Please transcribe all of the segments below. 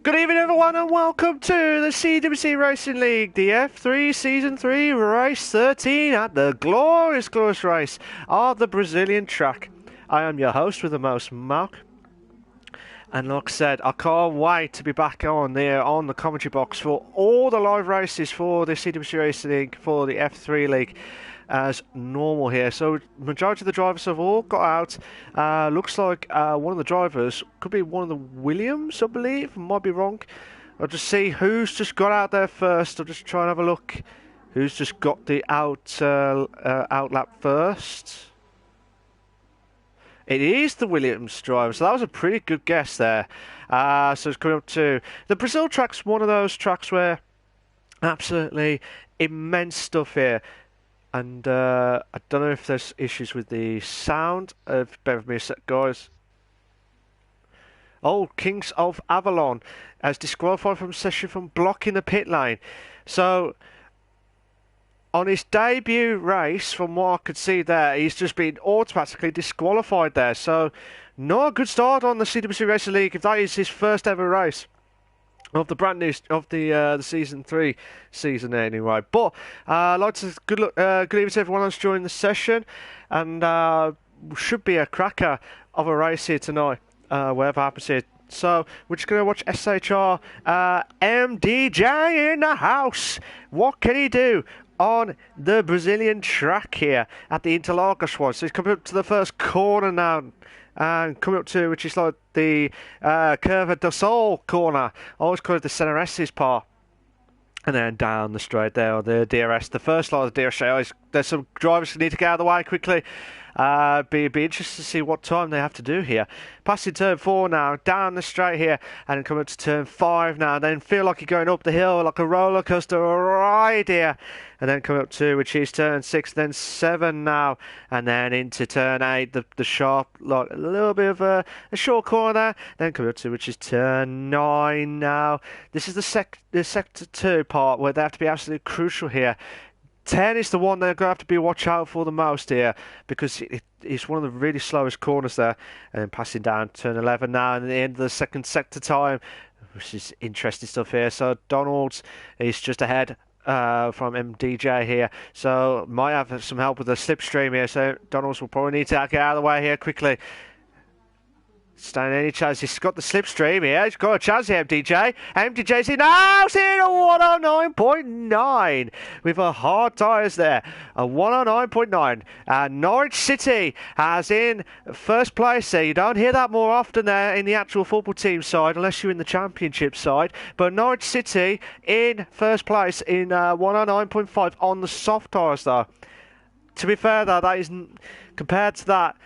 Good evening, everyone, and welcome to the CWC Racing League, the F3 Season 3 Race 13 at the glorious race of the Brazilian track. I am your host with the most, Malc. And like I said, I can't wait to be back on there on the commentary box for all the live races for the CWC Racing League, for the F3 League, as normal here. So majority of the drivers have all got out. Looks like one of the drivers could be one of the Williams, I believe. Might be wrong. I'll just see who's just got out there first. I'll just try and have a look who's just got the out lap first. It is the Williams driver, so that was a pretty good guess there. So it's coming up to the Brazil track's one of those tracks where absolutely immense stuff here. And I don't know if there's issues with the sound. Bear with me a sec, guys. Oh, Kings of Avalon has disqualified from session from blocking the pit lane. So, on his debut race, from what I could see there, he's just been automatically disqualified there. So, not a good start on the CWC Racing League if that is his first ever race of the brand new of the season 3 season anyway. But I'd like to good evening to everyone else joining the session, and should be a cracker of a race here tonight, whatever happens here. So we're just going to watch SHR MDJ in the house. What can he do on the Brazilian track here at the Interlagos one? So he's coming up to the first corner now, and coming up to, which is like the Curva do Sol corner. I always call it the Center S's part. And then down the straight there, the DRS, the first line of the DRS. There's some drivers who need to get out of the way quickly. Be interested to see what time they have to do here. Passing turn 4 now, down the straight here, and then coming up to turn 5 now. Then feel like you're going up the hill like a roller coaster right here. And then coming up to, which is turn 6, then 7 now, and then into turn 8, the sharp, like a little bit of a short corner there. Then coming up to, which is turn 9 now. This is the sector 2 part where they have to be absolutely crucial here. 10 is the one they're going to have to be watch out for the most here, because it's one of the really slowest corners there. And then passing down turn 11 now, and the end of the second sector time, which is interesting stuff here. So Donald's is just ahead from MDJ here, so might have some help with the slipstream here. So Donald's will probably need to get out of the way here quickly. Standing any chance, he's got the slipstream here. He's got a chance here, MDJ. MDJ's in. Now, see a 109.9 with a hard tyres there. A 109.9. Norwich City has in first place there. You don't hear that more often there in the actual football team side, unless you're in the championship side. But Norwich City in first place in 109.5 on the soft tyres, though. To be fair, though, that isn't compared to that.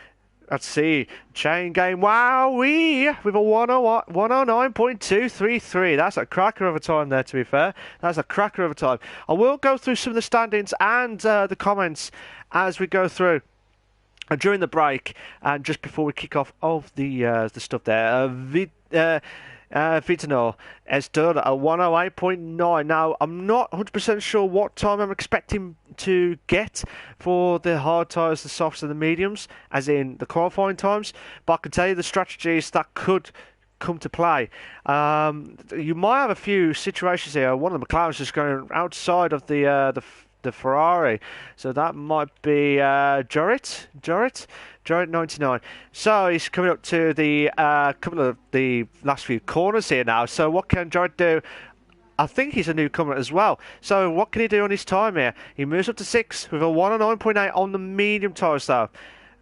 Let's see, chain game, wowee, with a 109.233. That's a cracker of a time there, to be fair. That's a cracker of a time. I will go through some of the standings and the comments as we go through during the break, and just before we kick off of the stuff there. Vitano has done a 108.9. Now, I'm not 100% sure what time I'm expecting to get for the hard tyres, the softs and the mediums, as in the qualifying times, but I can tell you the strategies that could come to play. You might have a few situations here. One of the McLaren's just going outside of the Ferrari, so that might be Jorrit 99. So he's coming up to the couple of the last few corners here now. So what can Jorrit do? I think he's a newcomer as well. So what can he do on his time here? He moves up to 6 with a 109.8 on the medium tyres though.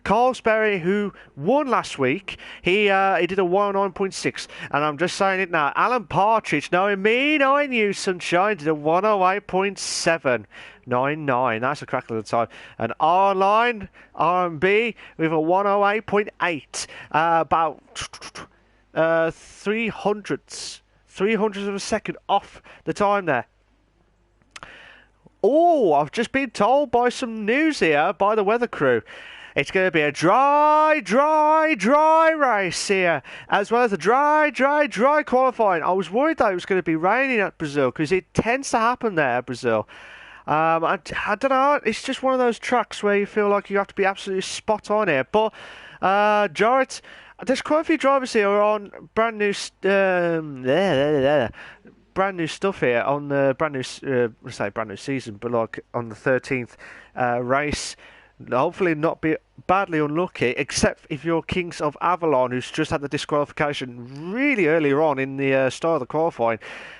Carl Sperry, who won last week, he did a 109.6, and I'm just saying it now. Alan Partridge, knowing me, knowing you, sunshine, did a 108.799. That's a crack of the time. And R-Line, R&B, with a 108.8, about 300ths of a second off the time there. Oh, I've just been told by some news here by the weather crew. It's going to be a dry race here, as well as a dry qualifying. I was worried that it was going to be raining at Brazil, because it tends to happen there at Brazil. I don't know, it's just one of those tracks where you feel like you have to be absolutely spot on here. But Jorrit, There's quite a few drivers here who are on brand new, brand new stuff here on the brand new, I say brand new season, but like on the 13th race. Hopefully not be badly unlucky, except if you're Kings of Avalon, who's just had the disqualification really earlier on in the start of the qualifying.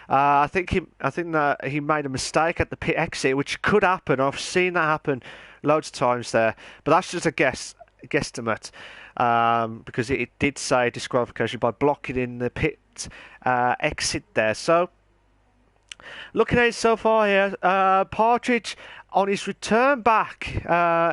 I think that he made a mistake at the pit exit, which could happen. I've seen that happen loads of times there, but that's just a guesstimate, because it did say disqualification by blocking in the pit exit there. So looking at it so far here, Partridge on his return back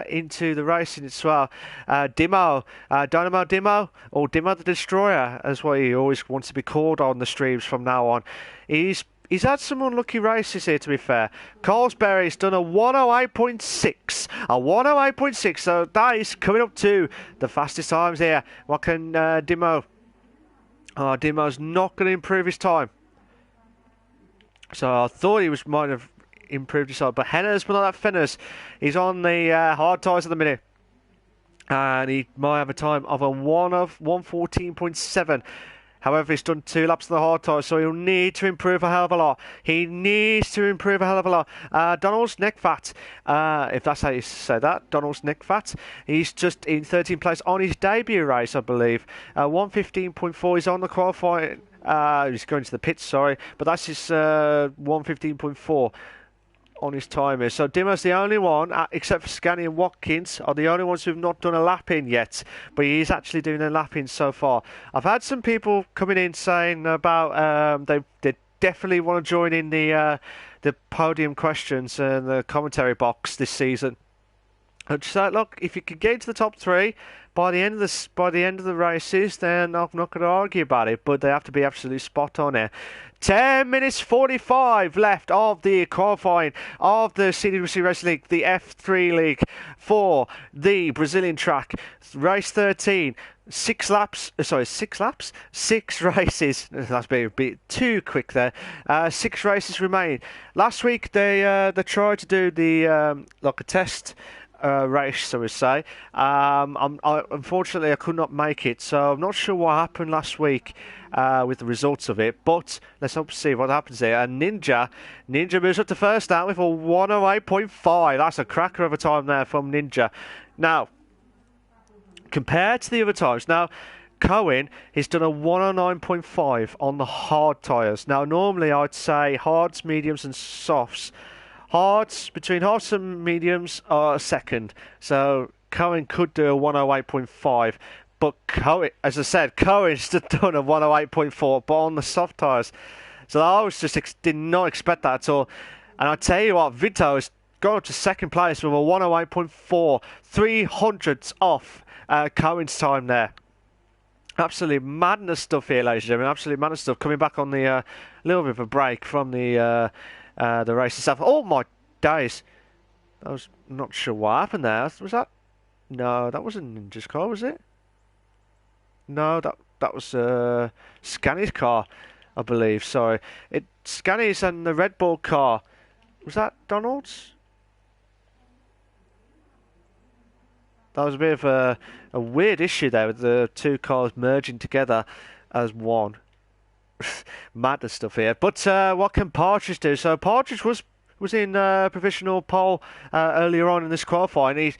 into the racing as well. Dynamo Dimo, or Dimo the Destroyer, as what he always wants to be called on the streams from now on. He's had some unlucky races here, to be fair. Colesberry's done a 108.6. A 108.6, so that is coming up to the fastest times here. What can Dimo? Oh, Dimo's not going to improve his time. So I thought he might have improved his time, but Henner's not that Fenners. He's on the hard tyres at the minute, and he might have a time of a 114.7. However, he's done 2 laps of the hard tyres, so he'll need to improve a hell of a lot. He needs to improve a hell of a lot. Donald's neck fat, if that's how you say that, Donald's neck fat. He's just in 13th place on his debut race, I believe. 115.4. He's on the qualifying. He's going to the pits, sorry, but that's his 115.4 on his timer. So Dimo's the only one, except for Scanney and Watkins, are the only ones who've not done a lap in yet, but he is actually doing a lap in so far. I've had some people coming in saying about they definitely want to join in the podium questions and the commentary box this season. I'd say, look, if you could get into the top 3 by the end of the races, then I'm not going to argue about it. But they have to be absolutely spot on here. 10 minutes 45 left of the qualifying of the CWC Racing League, the F3 League, for the Brazilian track. Race 13. 6 laps. 6 laps? 6 races. That's a bit too quick there. 6 races remain. Last week they tried to do the like a test race, so we say. Unfortunately, I could not make it, so I'm not sure what happened last week with the results of it. But let's hope to see what happens here. And Ninja moves up to first now with a 108.5. That's a cracker of a time there from Ninja. Now, compared to the other times, now Cohen has done a 109.5 on the hard tyres. Now, normally I'd say hards, mediums, and softs. Between hards and mediums are second. So Cohen could do a 108.5. But Cohen, as I said, Cohen's done a 108.4, but on the soft tyres. So I was did not expect that at all. And I tell you what, Vito has gone up to second place with a 108.4, 300ths off Cohen's time there. Absolutely madness stuff here, ladies and gentlemen. Absolutely madness stuff. Coming back on the little bit of a break from the race itself. Oh my days! I was not sure what happened there. Was that? No, that wasn't Ninja's car, was it? No, that was Scanney's car, I believe. Sorry, Scanney's and the Red Bull car. Was that Donald's? That was a bit of a weird issue there with the 2 cars merging together as one. Madness stuff here. But what can Partridge do? So Partridge was in provisional pole earlier on in this qualifying. He's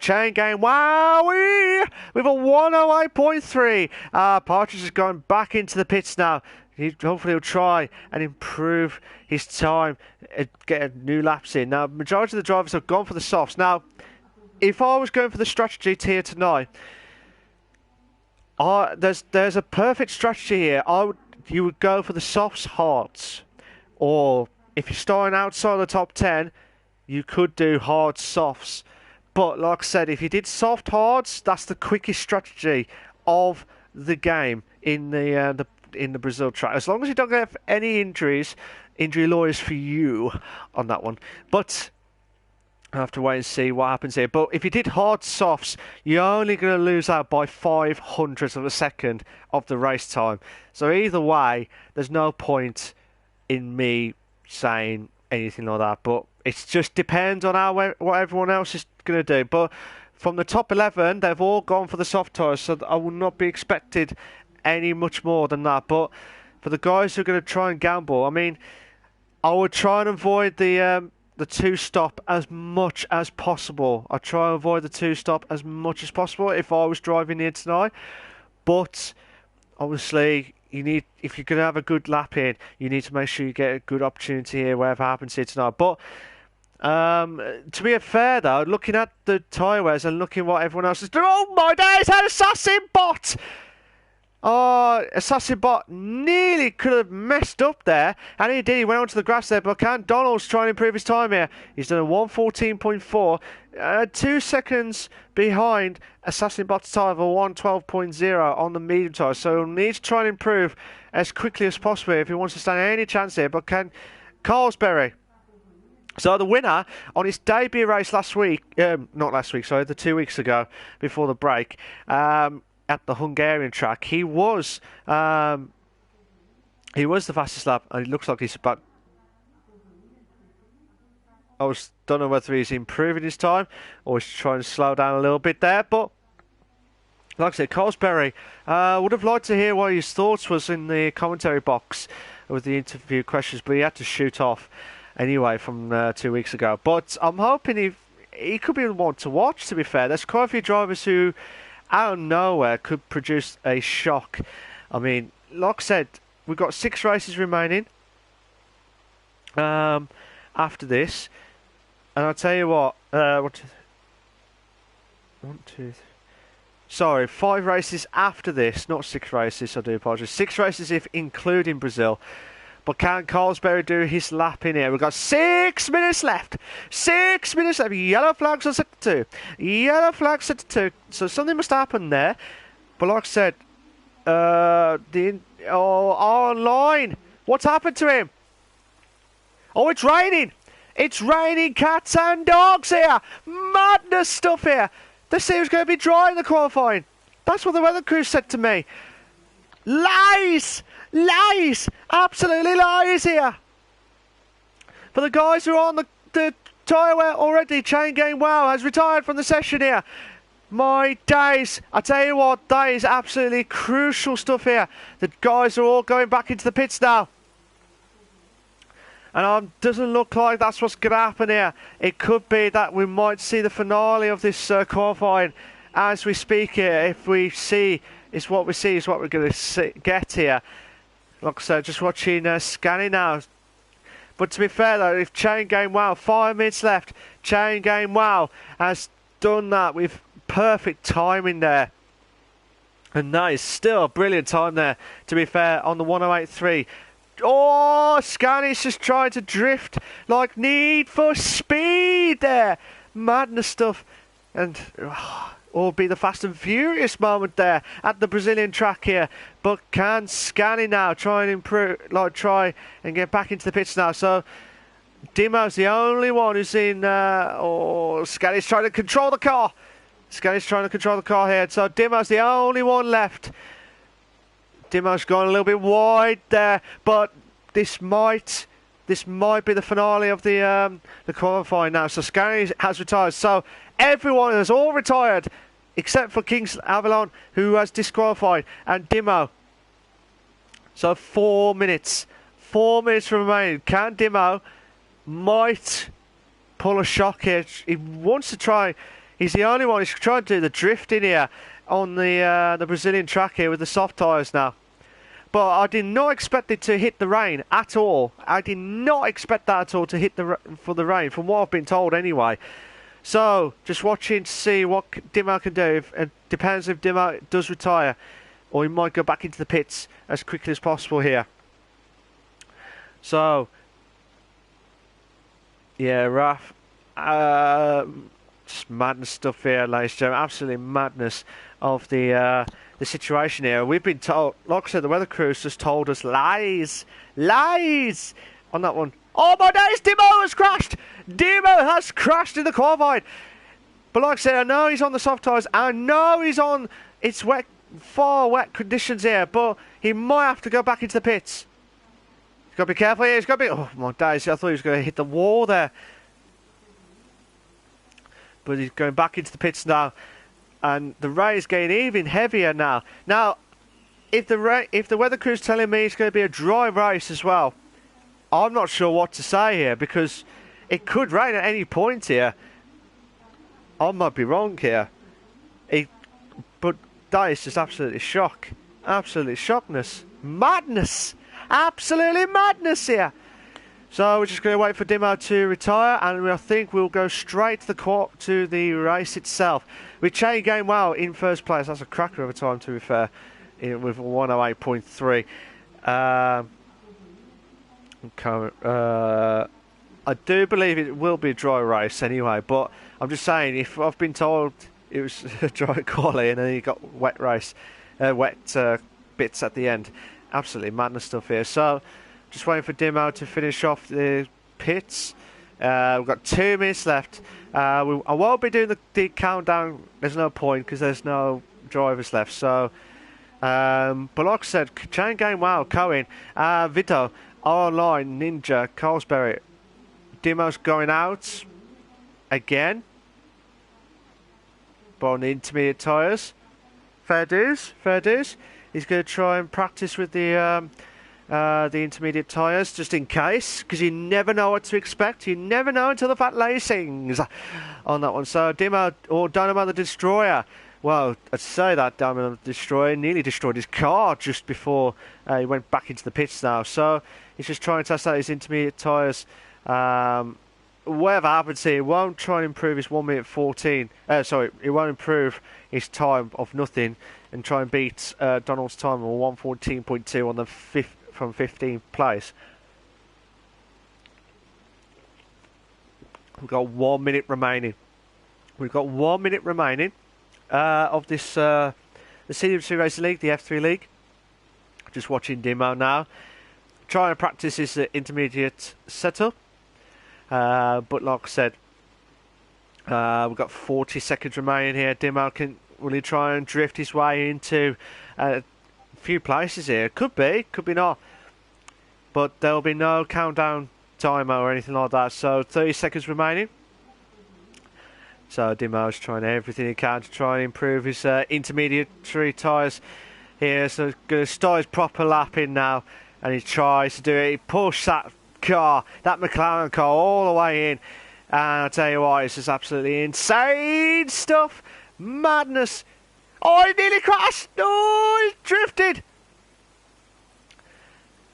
chain game, wowee, with a 108.3. Partridge is going back into the pits now. Hopefully he'll try and improve his time, get new laps in. Now, majority of the drivers have gone for the softs. Now, if I was going for the strategy here tonight, there's a perfect strategy here. You would go for the softs, hards, or if you're starting outside the top 10, you could do hard softs. But like I said, if you did soft hards, that's the quickest strategy of the game in the Brazil track. As long as you don't get any injury lawyers for you on that one. But I have to wait and see what happens here. But if you did hard softs, you're only going to lose out by 0.05 of a second of the race time. So either way, there's no point in me saying anything like that. But it just depends on what everyone else is going to do. But from the top 11, they've all gone for the soft tyres, so I will not be expected any much more than that. But for the guys who are going to try and gamble, I mean, I would try and avoid the two-stop as much as possible. I try and avoid the two-stop as much as possible if I was driving here tonight. But obviously, you need, if you're going to have a good lap in, you need to make sure you get a good opportunity here, whatever happens here tonight. But to be fair though, looking at the tyre wears and looking what everyone else is doing, oh my days, had Assassin Bot! Oh, Assassin Bot nearly could have messed up there, and he did. He went onto the grass there, but can Donald's trying to improve his time here. He's done a 1:14.4, 2 seconds behind Assassin Bot's time of a 1:12.0 on the medium tyre. So he'll need to try and improve as quickly as possible if he wants to stand any chance here. But can Carlsberry? So the winner on his debut race last week, not last week, sorry, the 2 weeks ago before the break. At the Hungarian track, he was the fastest lap, and it looks like he's about. Don't know whether he's improving his time or he's trying to slow down a little bit there. But like I said, Carlsberry, would have liked to hear what his thoughts was in the commentary box with the interview questions, but he had to shoot off anyway from 2 weeks ago. But I'm hoping he could be the one to watch. To be fair, there's quite a few drivers who, out of nowhere, could produce a shock. I mean, like I said, we've got 6 races remaining after this, and I'll tell you what, 5 races after this, not 6 races, I do apologise. 6 races if including Brazil. But can Carlsberry do his lap in here? We've got 6 minutes left. 6 minutes left. Yellow flags are set to 2. Yellow flags set to 2. So something must happen there. But like I said, online. What's happened to him? Oh, it's raining. It's raining cats and dogs here. Madness stuff here. This seems going to be dry in the qualifying. That's what the weather crew said to me. Lies! Lies! Absolutely lies here! For the guys who are on the tyre wear already, Chain Game Wow has retired from the session here. My days, I tell you what, that is absolutely crucial stuff here. The guys are all going back into the pits now. And doesn't look like that's what's going to happen here. It could be that we might see the finale of this qualifying as we speak here. If we see, is what we see is what we're going to get here. Like I said, just watching scanning now. But to be fair though, if Chain Game Wow, 5 minutes left, Chain Game Wow has done that with perfect timing there. And that is still a brilliant time there, to be fair, on the 108.3. Oh, Scanny's just trying to drift like Need for Speed there. Madness stuff. And will be the Fast and Furious moment there at the Brazilian track here. But can Scanny now try and improve, try and get back into the pits now? So Dimo's the only one who's in. Scanny's trying to control the car. Scanny's trying to control the car here. So Dimo's the only one left. Dimo's gone a little bit wide there, but this might be the finale of the qualifying now. So Scanny has retired. So everyone has all retired except for Kings Avalon, who has disqualified, and Dimo. So 4 minutes. 4 minutes remaining. Can Dimo might pull a shock here? He wants to try. He's the only one who's trying to do the drifting here on the Brazilian track here with the soft tyres now. But I did not expect it to hit the rain at all. I did not expect that at all to hit for the rain, from what I've been told anyway. So, just watching to see what Dimo can do. It depends if Dimo does retire, or he might go back into the pits as quickly as possible here. So, yeah, Raf, just madness stuff here, ladies and gentlemen. Absolutely madness of the situation here. We've been told, like I said, the weather crew's just told us lies on that one. Oh my days, Dimo has crashed! Dimo has crashed in the qualifying. But like I said, I know he's on the soft tyres. I know he's on, it's wet, far wet conditions here, but he might have to go back into the pits. He's got to be careful here. He's got to be, oh my days, I thought he was going to hit the wall there. but he's going back into the pits now, and the rain is getting even heavier now. Now, if the weather crew's telling me it's going to be a dry race as well, I'm not sure what to say here, because it could rain at any point here. I might be wrong here. But that is just absolutely shock. Absolutely shockness. Madness. Absolutely madness here. So we're just going to wait for Dimo to retire, and I think we'll go straight to the race itself. With Chain going well in first place. That's a cracker of a time, to be fair, with 108.3. I do believe it will be a dry race anyway, but I'm just saying, if I've been told it was a dry quali and then you got wet race, wet bits at the end, absolutely madness stuff here. So just waiting for Dimo to finish off the pits. We've got 2 minutes left. I won't be doing the countdown. There's no point because there's no drivers left. So, but like I said, Chain going well, Cohen, Vito, Online, Ninja, Carlsberry. Dimo's going out again, but on the intermediate tyres. Fair dues, fair dues. He's going to try and practice with the intermediate tyres just in case, because you never know what to expect. You never know until the fat lacings on that one. So Dimo, or Dynamo the Destroyer. Well, I'd say that Dynamo the Destroyer nearly destroyed his car just before he went back into the pits now. So he's just trying to test out his intermediate tyres. Whatever happens here, he won't try and improve his 1 minute 14. Sorry, he won't improve his time of nothing and try and beat Donald's time of 114.2 on the from 15th place. We've got 1 minute remaining. We've got 1 minute remaining of this the CWC Racing League, the F3 League. Just watching Dimo now, trying to practice his intermediate setup. But like I said, we've got 40 seconds remaining here. Dimo will he try and drift his way into a few places here? Could be not. But there'll be no countdown timer or anything like that. So 30 seconds remaining. So Dimo's trying everything he can to try and improve his intermediate tyres here. So he's going to start his proper lap in now, and he tries to do it. He pushed that car, that McLaren car, all the way in, and I'll tell you what, it's just absolutely insane stuff. Madness. Oh, he nearly crashed. Oh, he drifted.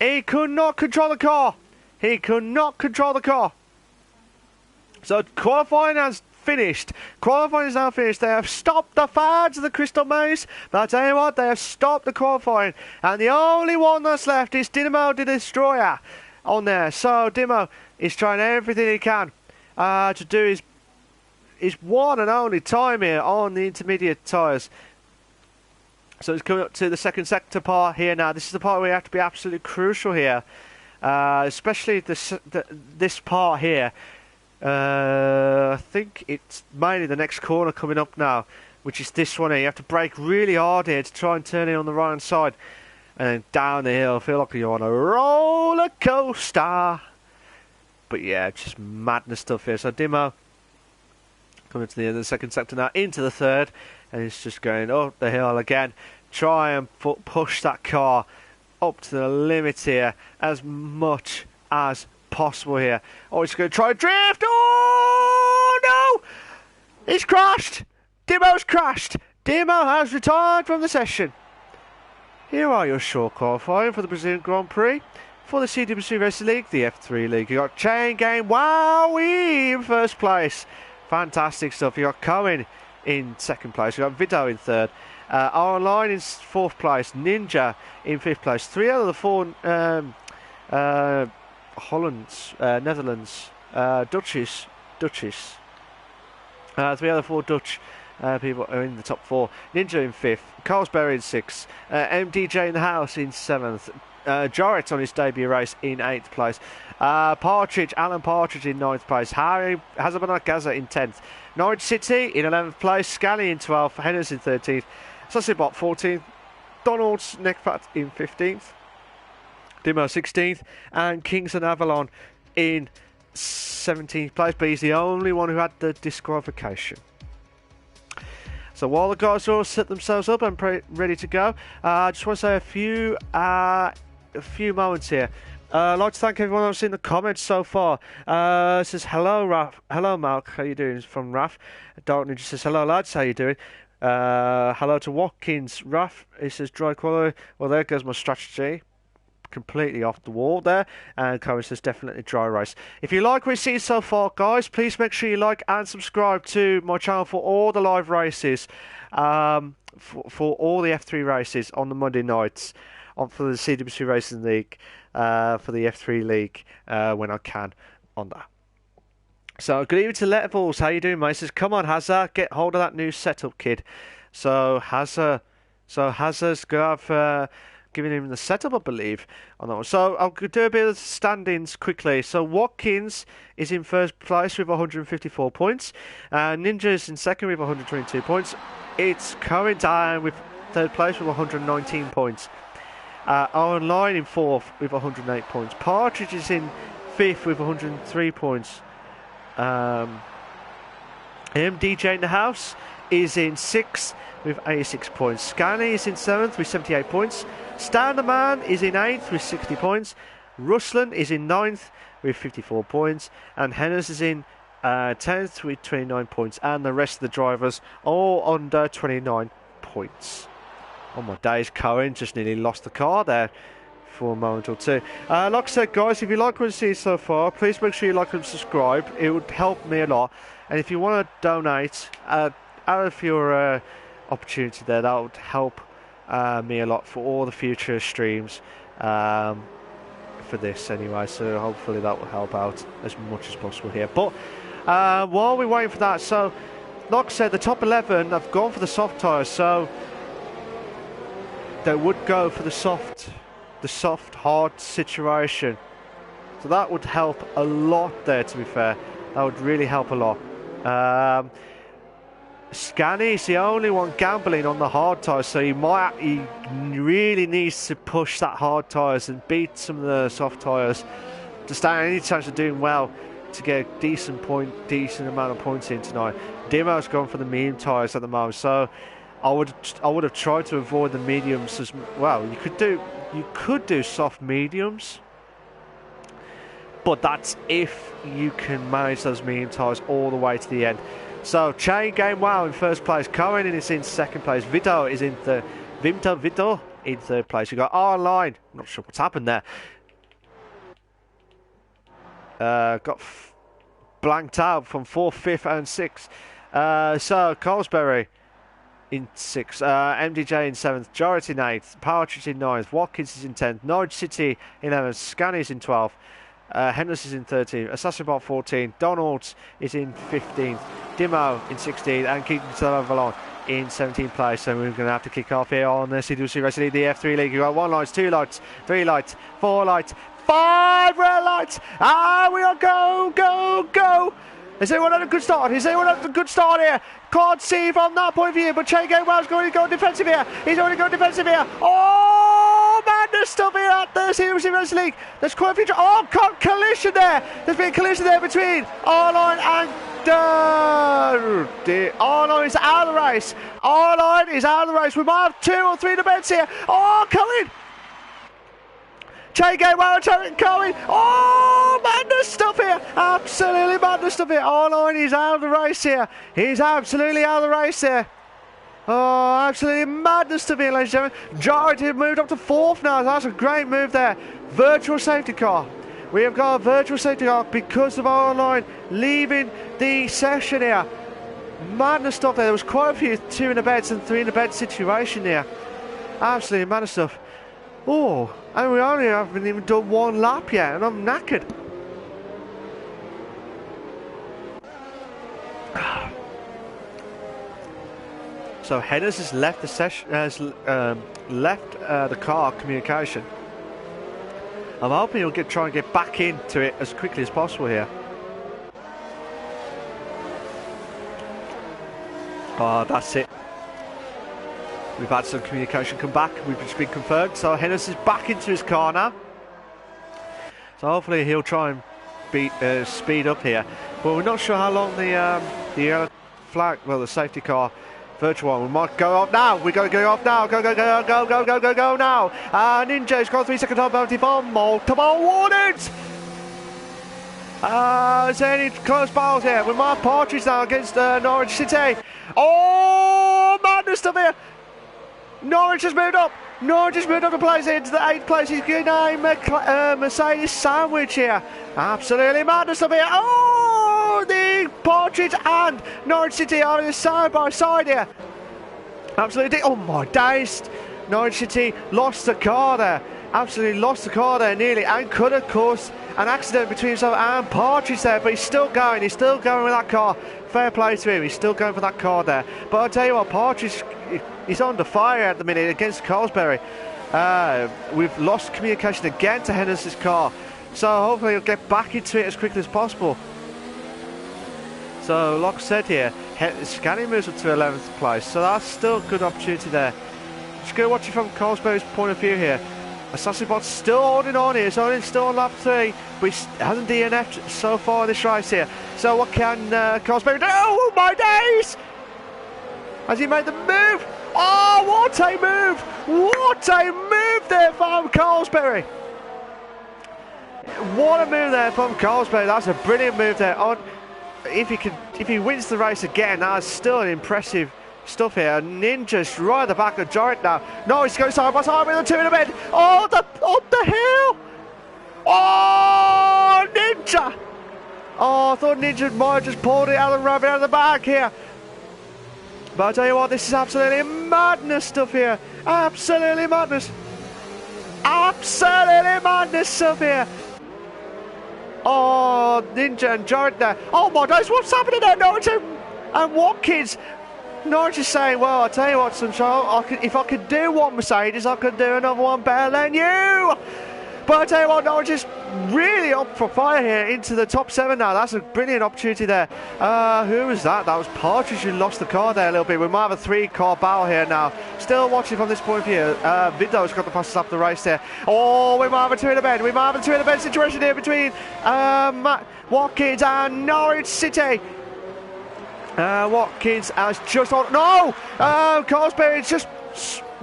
He could not control the car. He could not control the car. So qualifying has finished. Qualifying is now finished. They have stopped the fans of the Crystal Maze, but I'll tell you what, they have stopped the qualifying, and the only one that's left is Dynamo the Destroyer on there. So Dimo is trying everything he can to do his one and only time here on the intermediate tyres. So it's coming up to the second sector part here now. This is the part where you have to be absolutely crucial here, especially this part here. I think it's mainly the next corner coming up now, which is this one here. You have to brake really hard here to try and turn it on the right hand side, and then down the hill. I feel like you're on a roller coaster. But yeah, just madness stuff here. So Dimo coming to the end of the second sector now, into the third, and he's just going up the hill again. Try and push that car up to the limit here as much as possible here. Oh, he's going to try and drift. Oh no! He's crashed. Dimo's crashed. Dimo has retired from the session. Here are your short qualifying for the Brazilian Grand Prix. For the CWC Racing League, the F3 League, you got Chain Game Wowie in first place. Fantastic stuff. You got Cohen in second place. You got Vito in third. Online in fourth place. Ninja in fifth place. 3 out of the 4 Hollands, Netherlands, Dutchies. 3 out of the 4 Dutch people are in the top 4. Ninja in 5th. Carlsberry in 6th. MDJ in the house in 7th. Jorrit on his debut race in 8th place. Alan Partridge in 9th place. Harry Hazabana in 10th. Norwich City in 11th place. Scally in 12th. Henners in 13th. Sussibot 14th. Donald's Neckfat in 15th. Dimo 16th. And Kingston Avalon in 17th place, but he's the only one who had the disqualification. So while the guys all set themselves up and ready to go, I just want to say a few moments here. I'd like to thank everyone else in the comments so far. It says hello, Raf. Hello, Malc. How you doing? It's from Raf. Dark just says hello, lads. How you doing? Hello to Watkins. Raf. He says dry quality. Well, there goes my strategy. Completely off the wall there. And Cohen says definitely dry race. If you like what you see so far, guys, please make sure you like and subscribe to my channel for all the live races, for all the F3 races on the Monday nights, for the CWC Racing League, for the F3 League, when I can on that. So good evening to Letterballs. How you doing, mate? He says, come on, Hazard, get hold of that new setup, kid. So Hazard's gonna have giving him the setup, I believe, on that one. So I'll do a bit of standings quickly. So Watkins is in first place with 154 points. Ninja is in second with 122 points. It's Current with third place with 119 points. Online in fourth with 108 points. Partridge is in fifth with 103 points. MDJ in the house is in sixth with 86 points. Scanny is in seventh with 78 points. Standerman is in 8th with 60 points. Ruslan is in 9th with 54 points. And Hennes is in 10th with 29 points. And the rest of the drivers all under 29 points. Oh my days, Cohen just nearly lost the car there for a moment or two. Like I said, guys, if you like what you see so far, please make sure you like and subscribe. It would help me a lot. And if you want to donate out of your opportunity there, that would help me a lot for all the future streams for this anyway, so hopefully that will help out as much as possible here. But while we're waiting for that, so like I said, the top 11 have gone for the soft tyres, so they would go for the soft hard situation, so that would help a lot there, to be fair. That would really help a lot. Scanny is the only one gambling on the hard tyres, so he really needs to push that hard tyres and beat some of the soft tyres to stand any chance of doing well, to get a decent amount of points in tonight. Dimo's gone for the medium tyres at the moment, so I would have tried to avoid the mediums as well. You could do soft mediums, but that's if you can manage those medium tyres all the way to the end. So Chain Game Wow in first place, Cohen is in second place, Vito is in third, Vito in third place. We've got R-Line, not sure what's happened there. Got blanked out from 4th, 5th and 6th. So Colesbury in 6th, MDJ in 7th, Jarrett in 8th, Partridge in 9th, Watkins is in 10th, Norwich City in 11th, Scanny is in 12th. Hennes is in 13th, Assassinbot 14th, Donalds is in 15th, Dimo in 16th, and Keaton Avalon in 17th place. So we're going to have to kick off here on the CWC Racing League, the F3 League. We've got 1 lights, 2 lights, 3 lights, 4 lights, 5 red lights. We are go. Is anyone had a good start? Here? Can't see from that point of view, but Che Gatewell's going to go defensive here. He's already going defensive here. Oh, man, there's stuff here at the CWC Racing League. There's quite a few. Oh, collision there. There's been a collision there between R-Line and R-Line is out of the race. R-Line is out of the race. We might have 2 or 3 debates here. Oh, Cohen. Che Gatewell and Cohen. Oh, madness stuff here. Absolutely madness stuff here. R-Line is out of the race here. He's absolutely out of the race there. Oh, absolutely madness stuff here, ladies and gentlemen. Jarrett has moved up to 4th now. That's a great move there. Virtual safety car. We have got a virtual safety car because of R-Line leaving the session here. Madness stuff there. There was quite a few 2 in the beds and 3 in the bed situation there. Absolutely madness stuff. Oh, and we only haven't even done 1 lap yet, and I'm knackered. So Hennes has left the session, left the car communication. I'm hoping he'll try and get back into it as quickly as possible here. Oh, that's it. We've had some communication come back. We've just been confirmed. So Hennes is back into his car now. So hopefully he'll try and speed up here. But we're not sure how long the yellow flag, well, the safety car virtual one, we might go off now. We got to go off now. Go now. Ninja's got 3 second time penalty for multiple warnings. Is there any close battles here? We might have Partridge now against Norwich City. Oh, madness stuff here. Norwich has moved up. The place into the 8th place. He's getting a Mercedes sandwich here. Absolutely madness stuff here. Oh, the Partridge and Norwich City are side by side here. Absolutely. Oh my days. Norwich City lost the car there. Absolutely lost the car there nearly, and could have caused an accident between himself and Partridge there, but he's still going with that car. Fair play to him, he's still going for that car there. But I'll tell you what, Partridge, he's under fire at the minute against Colesbury. We've lost communication again to Hennessy's car, so hopefully he'll get back into it as quickly as possible. So like I said here, Scanning moves up to 11th place, so that's still a good opportunity there. Just go watch it from Colesbury's point of view here. Assassinbot's still holding on here, still on lap 3, but he hasn't DNF'd so far in this race here. So what can Colesbury do? Oh my days! Has he made the move? Oh, what a move! What a move there from Colesbury! What a move there from Colesbury. That's a brilliant move there. If he wins the race again, that's still an impressive stuff here. Ninja's right at the back of Giant now. No, he's going side by side with the 2 in a bed. Oh, up the hill. Oh, Ninja. Oh, I thought Ninja might have just pulled it out of the rabbit out of the bag here. But I'll tell you what, this is absolutely madness stuff here. Absolutely madness. Absolutely madness stuff here. Oh, Ninja and Giant there. Oh my days, what's happening there? Norwich and Watkins. Norwich is saying, well, I'll tell you what, Sunshine, if I could do one Mercedes, I could do another one better than you. But I'll tell you what, Norwich is really up for fire here into the top 7 now. That's a brilliant opportunity there. Who was that? That was Partridge who lost the car there a little bit. We might have a 3-car battle here now. Still watching from this point of view. Vidal's got the fastest lap of the race there. Oh, we might have a 2 in a bed. We might have a 2 in a bed situation here between Watkins and Norwich City. Watkins has just on. No! Colesbury's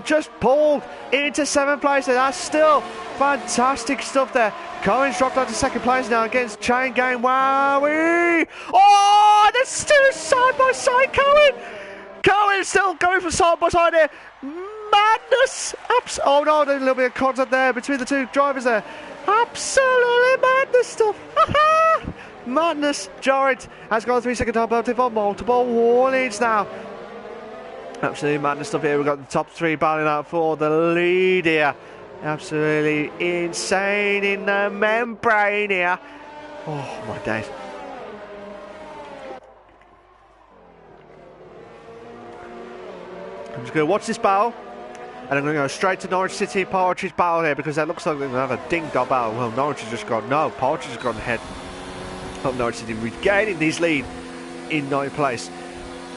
just pulled into 7th place there. That's still fantastic stuff there. Cohen's dropped down to 2nd place now against Chain Gang. Wowee! Oh, there's two side by side. Cohen's still going for side by side here. Madness! Oh no, there's a little bit of contact there between the 2 drivers there. Absolutely madness stuff. Madness. Jarrett has got a 3 second time penalty for multiple warnings now. Absolutely madness stuff here. We've got the top 3 battling out for the lead here. Absolutely insane in the membrane here. Oh my days. I'm just going to watch this battle, and I'm going to go straight to Norwich City Partridge battle here, because that looks like they're going to have a ding-dong battle. Well, Norwich has just gone, no, Partridge has gone ahead. Norwich City regaining this lead in 9th place.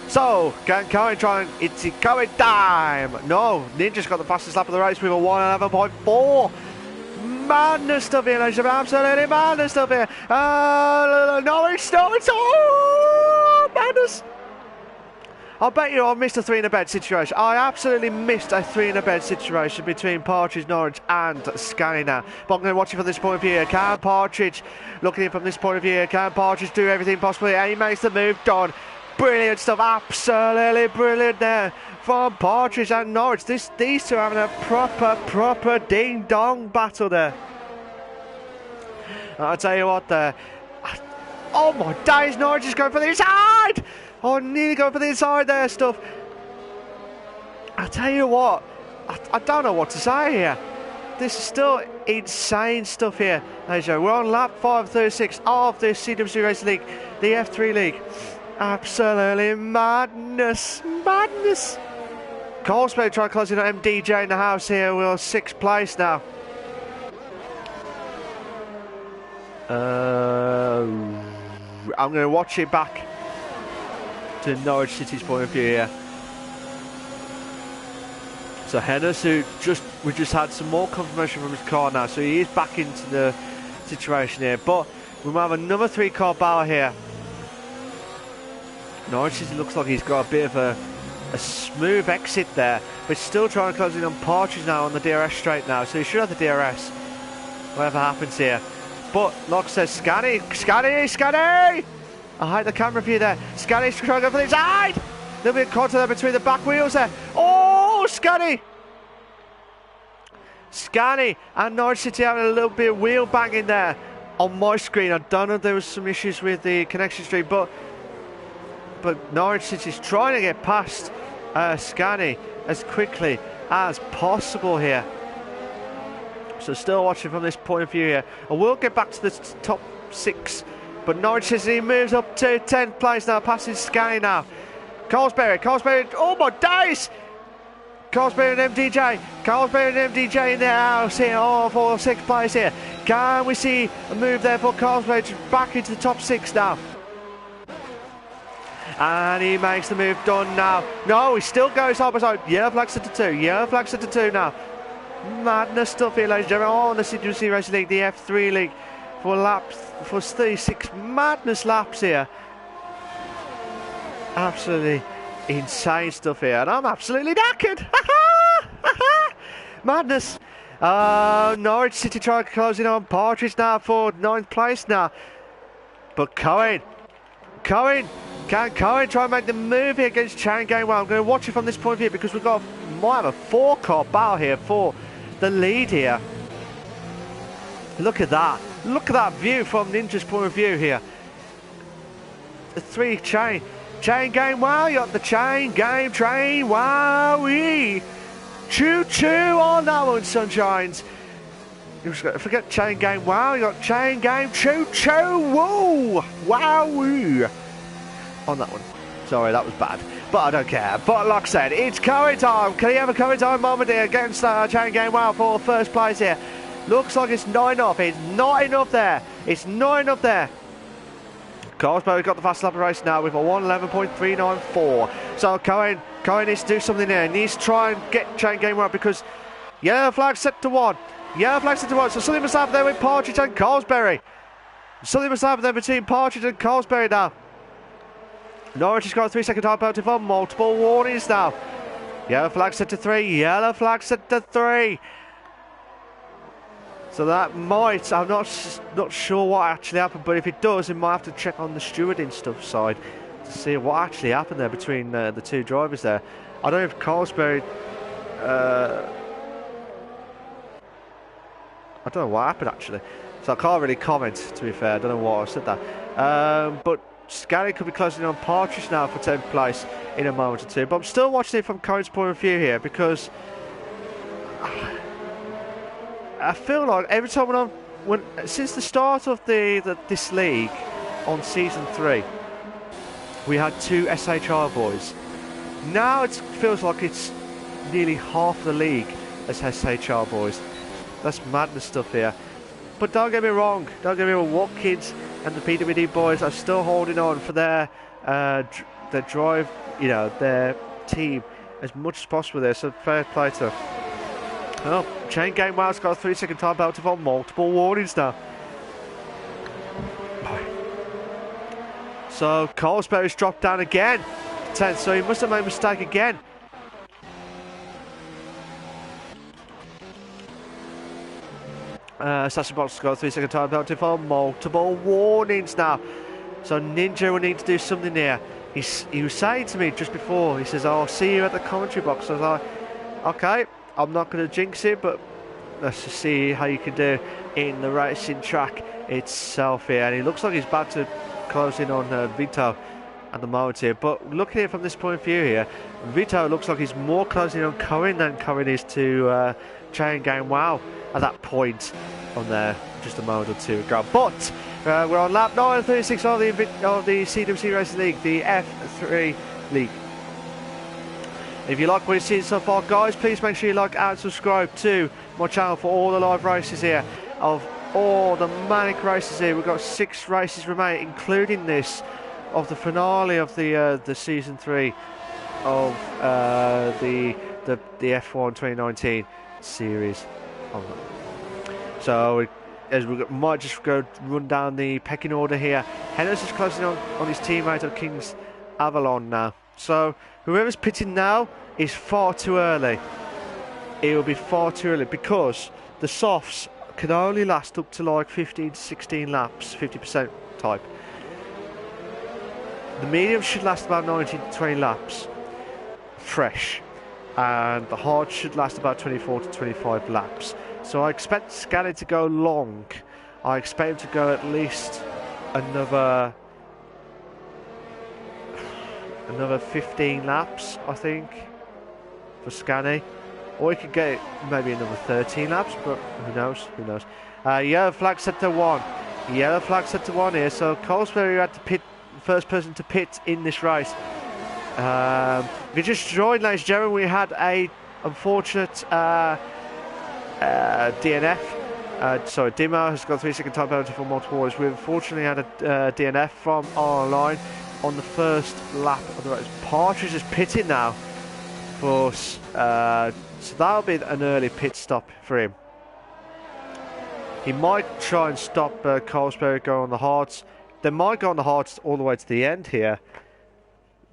So, can Cohen try and it's Cohen time? No, Ninja's got the fastest lap of the race with a 1:11.4. Madness stuff here, ladies and gentlemen. Absolutely madness stuff here. Norwich, oh, madness. I bet you I missed a 3 in a bed situation. I absolutely missed a 3 in a bed situation between Partridge, Norwich and Scanning now. But I'm going to watch it from this point of view. Can Partridge, looking in from this point of view, can Partridge do everything possible? And he makes the move done. Brilliant stuff, absolutely brilliant there from Partridge and Norwich. These 2 are having a proper ding-dong battle there. I'll tell you what there. Oh my days, Norwich is going for the inside! Oh, nearly going for the inside there stuff. I'll tell you what, I don't know what to say here. This is still insane stuff here. We're on lap 536 of the CWC Racing League, the F3 League. Absolutely madness. Colesbury trying to close in on MDJ in the house here. We're 6th place now. I'm going to watch it back to Norwich City's point of view here. So Hennes, we just had some more confirmation from his car now, so he is back into the situation here. But We might have another 3-car battle here. Norwich looks like he's got a bit of a smooth exit there, but still trying to close in on Partridge now on the DRS straight now, so he should have the DRS, whatever happens here. But Locke says, Scotty! I hate the camera view there. Scotty's trying to go for the inside! A little bit of contact there between the back wheels there. Oh, Scotty and Norwich City having a little bit of wheel banging there on my screen. I don't know if there was some issues with the connection stream, but Norwich City's trying to get past Scani as quickly as possible here. So still watching from this point of view here. I will get back to the top 6, but Norwich City moves up to 10th place now, passing Scani now. Colesbury, oh my days! Colesbury and MDJ in the house here, oh, for 6th place here. Can we see a move there for Colesbury back into the top 6 now? And he makes the move done now. No, he still goes side by side. Yellow flags at the 2 now. Madness stuff here, ladies and gentlemen. On the CWC Racing League, the F3 League, for 36 madness laps here. Absolutely insane stuff here, and I'm absolutely knackered. Madness. Norwich City trying to close in on Partridge now for 9th place now. But Cohen. Can Cohen try and make the move here against Chang Gainwell? I'm going to watch it from this point of view because might have a 4-car battle here for the lead here. Look at that view from Ninja's point of view here. The 3 Chain Gainwell, you got the Chain Game train, wowee! Choo-choo on that one, Sunshines. You just got to forget Chain Gainwell, you got Chain Game choo-choo, woo! Wowee! On that one. Sorry, that was bad, but I don't care. But like I said, it's Cohen time. Can he have a Cohen time moment here against Chain Gainwell for 1st place here? Looks like it's not enough. It's not enough there. Colesbury got the fast lap of the race now with a 1:11.394. So Cohen needs to do something there. He needs to try and get Chain Gainwell because yellow flag set to 1. So something must happen there with Partridge and Colesbury. Something must happen there between Partridge and Colesbury now. Norwich has got a 3-second time penalty for multiple warnings now. Yellow flag set to 3. So that might, I'm not sure what actually happened, but if it does, we might have to check on the stewarding stuff side to see what actually happened there between the 2 drivers there. I don't know if Colesbury, I don't know what happened actually. So I can't really comment, to be fair. I don't know why I said that. But Scally could be closing in on Partridge now for 10th place in a moment or two. But I'm still watching it from Cohen's point of view here because I feel like every time since the start of this league on season 3, we had 2 SHR boys. Now it feels like it's nearly half the league as SHR boys. That's madness stuff here. But don't get me wrong, Watkins and the PWD boys are still holding on for their drive, their team as much as possible there. So fair play to them. Oh, Chain Gainwell's got a 3-second time penalty for multiple warnings now. So Colesbury's dropped down again to 10th, so he must have made a mistake again. Sassy Box got a 3-second time penalty for multiple warnings now. So Ninja will need to do something here. He was saying to me just before, he says, I'll see you at the commentary box. I was like, okay, I'm not going to jinx it, but let's just see how you can do in the racing track itself here. And he looks like he's about to close in on Vito at the moment here. But looking at it from this point of view here, Vito looks like he's more closing in on Cohen than Cohen is to Chain Gainwell at that point on there just a moment or two ago. But we're on lap 9:36 of the CWC Racing League, the F3 League. If you like what you've seen so far, guys, please make sure you like and subscribe to my channel for all the live races here, of all the manic races here. We've got 6 races remaining, including this of the finale of the season 3 of the F1 2019 series. So as we might just go run down the pecking order here. Hennis is closing on his teammate on King's Avalon now. So whoever's pitting now is far too early. It will be far too early because the softs can only last up to like 15 to 16 laps, 50% type. The medium should last about 19 to 20 laps fresh, and the hard should last about 24 to 25 laps. So I expect Scally to go long. I expect him to go at least another 15 laps, I think, for Scally. Or he could get maybe another 13 laps, but who knows, who knows. Yellow flag set to 1. Yellow flag set to 1 here, so Colesbury had to pit, first person to pit in this race. If you just joined, ladies and gentlemen, we had a unfortunate DNF. Sorry, Dimo has got 3-second time penalty for multiple wars. We unfortunately had a DNF from our line on the first lap of the race. Partridge is pitting now for so that'll be an early pit stop for him. He might try and stop Colesbury going on the hards. They might go on the hards all the way to the end here.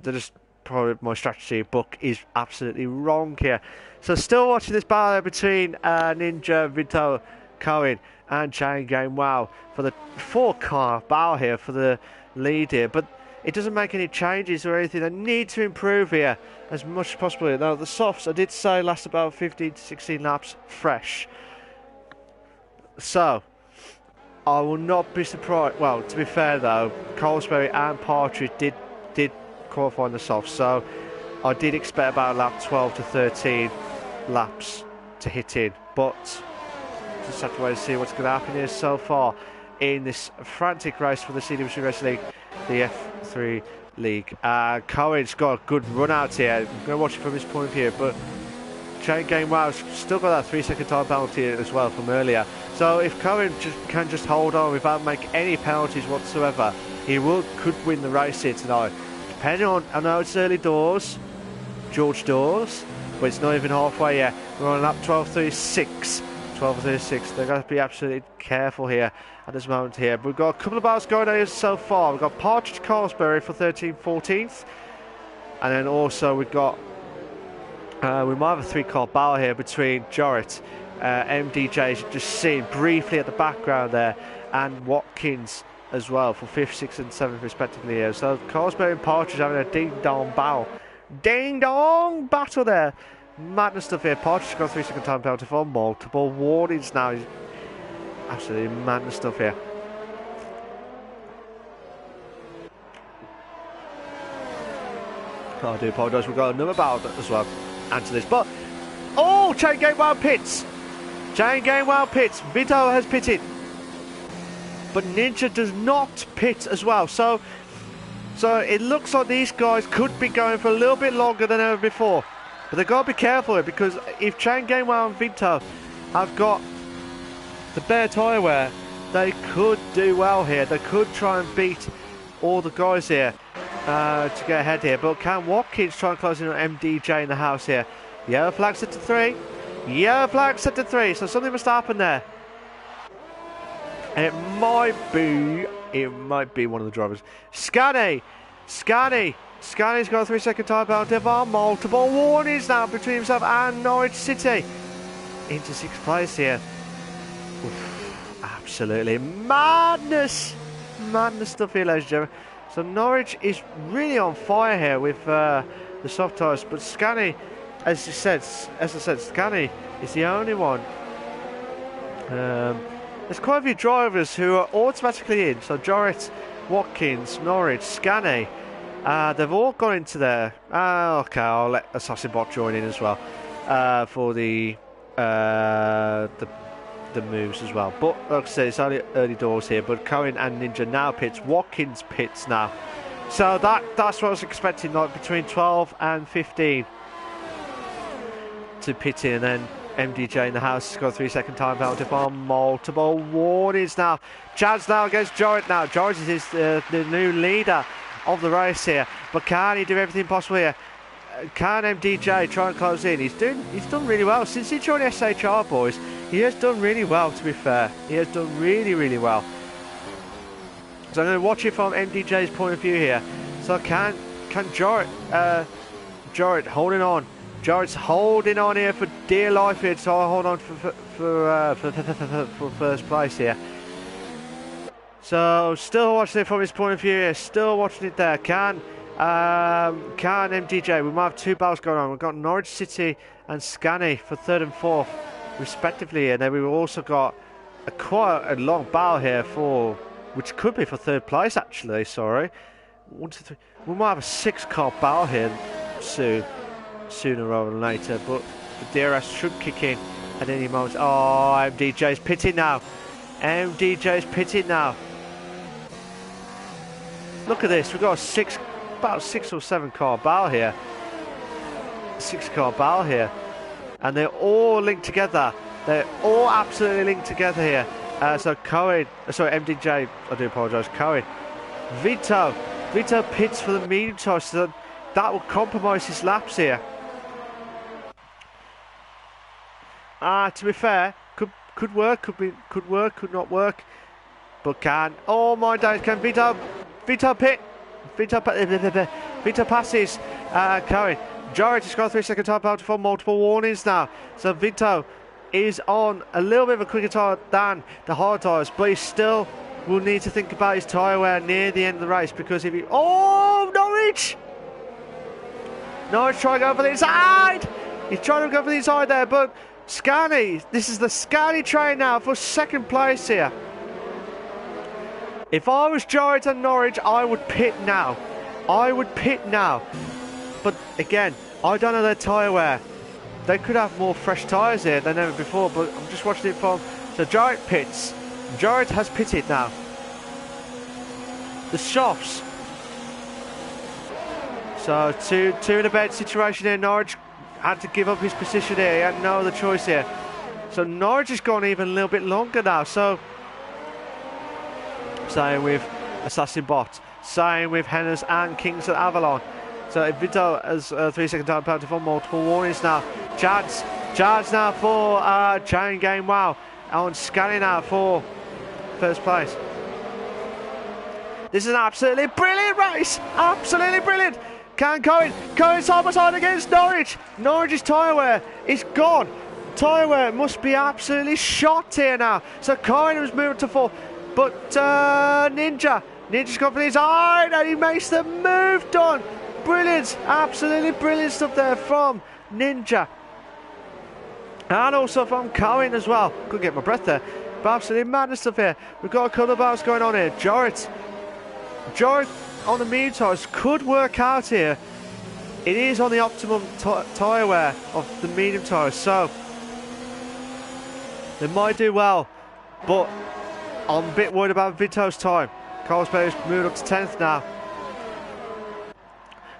They're just probably my strategy book is absolutely wrong here. So still watching this battle between Ninja, Vito, Cohen and Chain Game Wow for the 4-car battle here for the lead here, but it doesn't make any changes or anything. They need to improve here as much as possible. Now the softs, I did say, last about 15 to 16 laps fresh. So I will not be surprised. Well, to be fair though, Colesbury and Partridge did qualify in the softs, so I did expect about lap 12 to 13 laps to hit in, but just have to wait and see what's going to happen here so far in this frantic race for the CWC Race League, the F3 League. Cohen's got a good run out here. I'm going to watch it from his point of view, but Chain Game Wow's still got that 3-second time penalty as well from earlier. So if Cohen can just hold on without making any penalties whatsoever, he could win the race here tonight. Depending on, I know it's early doors, George doors, but it's not even halfway yet. We're on lap 12.36. 12.36. They've got to be absolutely careful here at this moment here. But we've got a couple of battles going on here so far. We've got Partridge Colesbury for 13th, 14th. And then also we've got, we might have a 3-car battle here between Jorrit, MDJ, as you just seen briefly at the background there, and Watkins as well for 5th, 6th and 7th respectively here. So Colesbury and Partridge having a ding-dong battle. Ding-dong battle there. Madness stuff here. Partridge got 3-second time penalty for multiple warnings now. Absolutely madness stuff here. Oh, I do apologise. We've got another battle as well. Answer this, but oh, Chain Game Wild pits. Chain Game Wild pits. Vito has pitted, but Ninja does not pit as well. So it looks like these guys could be going for a little bit longer than ever before. But they've got to be careful here, because if Chain Game Wow and Vito have got the bare tyre wear, they could do well here. They could try and beat all the guys here to get ahead here. But can Watkins try and close in on MDJ in the house here? Yellow flag set to 3. Yellow flag set to 3. So something must happen there. And it might be one of the drivers. Scanney's got a 3-second time penalty for multiple warnings now between himself and Norwich City. Into 6th place here. Oof, absolutely madness. Madness stuff here, ladies and gentlemen. So Norwich is really on fire here with the soft tyres. But Scanney, as I said, Scanney is the only one. There's quite a few drivers who are automatically in. So Jorrit, Watkins, Norwich, Scanney. They've all gone into there. Okay, I'll let Assassin Bot join in as well for the moves as well. But like I said, it's only early doors here. But Cohen and Ninja now pits. Watkins pits now. So that's what I was expecting, like between 12 and 15 to pit in, and then MDJ in the house has got a 3-second time penalty for multiple warnings now. Chance now against Jorrit now. Jorrit is the new leader of the race here, but can he do everything possible here? Can MDJ try and close in? He's done really well since he joined SHR, boys. he has done really well, to be fair. He has done really, really well. So I'm going to watch it from MDJ's point of view here. So can Jarrett, holding on. Jarrett's holding on here for dear life here. So I'll hold on for first place here. So still watching it from his point of view here. Still watching it there. Can MDJ? We might have two battles going on. We've got Norwich City and Scani for third and fourth, respectively. And then we've also got quite a long battle here for, which could be for third place actually. Sorry, 1, 2, 3. We might have a 6-car battle here sooner rather than later. But the DRS should kick in at any moment. Oh, MDJ's pitting now. MDJ's pitting now. Look at this. We've got about 6 or 7 car battle here. 6-car battle here, and they're all linked together. They're all absolutely linked together here. So Cohen, sorry, MDJ, I do apologise, Cohen. Vito pits for the medium tire, so that will compromise his laps here. To be fair, could work, could work, could not work, but can. Oh my days, can Vito pit? Vito passes Cohen. Jarrett has got a 3-second time penalty for multiple warnings now. So Vito is on a little bit of a quicker tyre than the hard tyres, but he still will need to think about his tyre wear near the end of the race, because if he... Oh, Norwich trying to go for the inside. He's trying to go for the inside there, but Scani, this is the Scani train now for second place here. If I was Jarrett and Norwich, I would pit now. But again, I don't know their tyre wear. They could have more fresh tyres here than ever before, but I'm just watching it from... So Jarrett pits. Jarrett has pitted now. The softs. So two in a bed situation here. Norwich had to give up his position here. He had no other choice here. So Norwich has gone even a little bit longer now. So same with Assassin Bot. Same with Henners and Kings at Avalon. So Vito has a 3-second time penalty for multiple warnings now. Chads now for chain game. Wow. On Scanning now for first place. This is an absolutely brilliant race. Absolutely brilliant. Cohen side by side against Norwich. Norwich's tyre wear is gone. Tyre wear must be absolutely shot here now. So Cohen was moving to 4th, but Ninja's gone for the inside and he makes the move done. Brilliant, absolutely brilliant stuff there from Ninja. And also from Cohen as well. Couldn't get my breath there. But absolutely madness stuff here. We've got a couple of battles going on here. Jarrett on the medium tyres could work out here. It is on the optimum tyre wear of the medium tyres, so they might do well. But I'm a bit worried about Vito's time. Carlos Perez moved up to 10th now.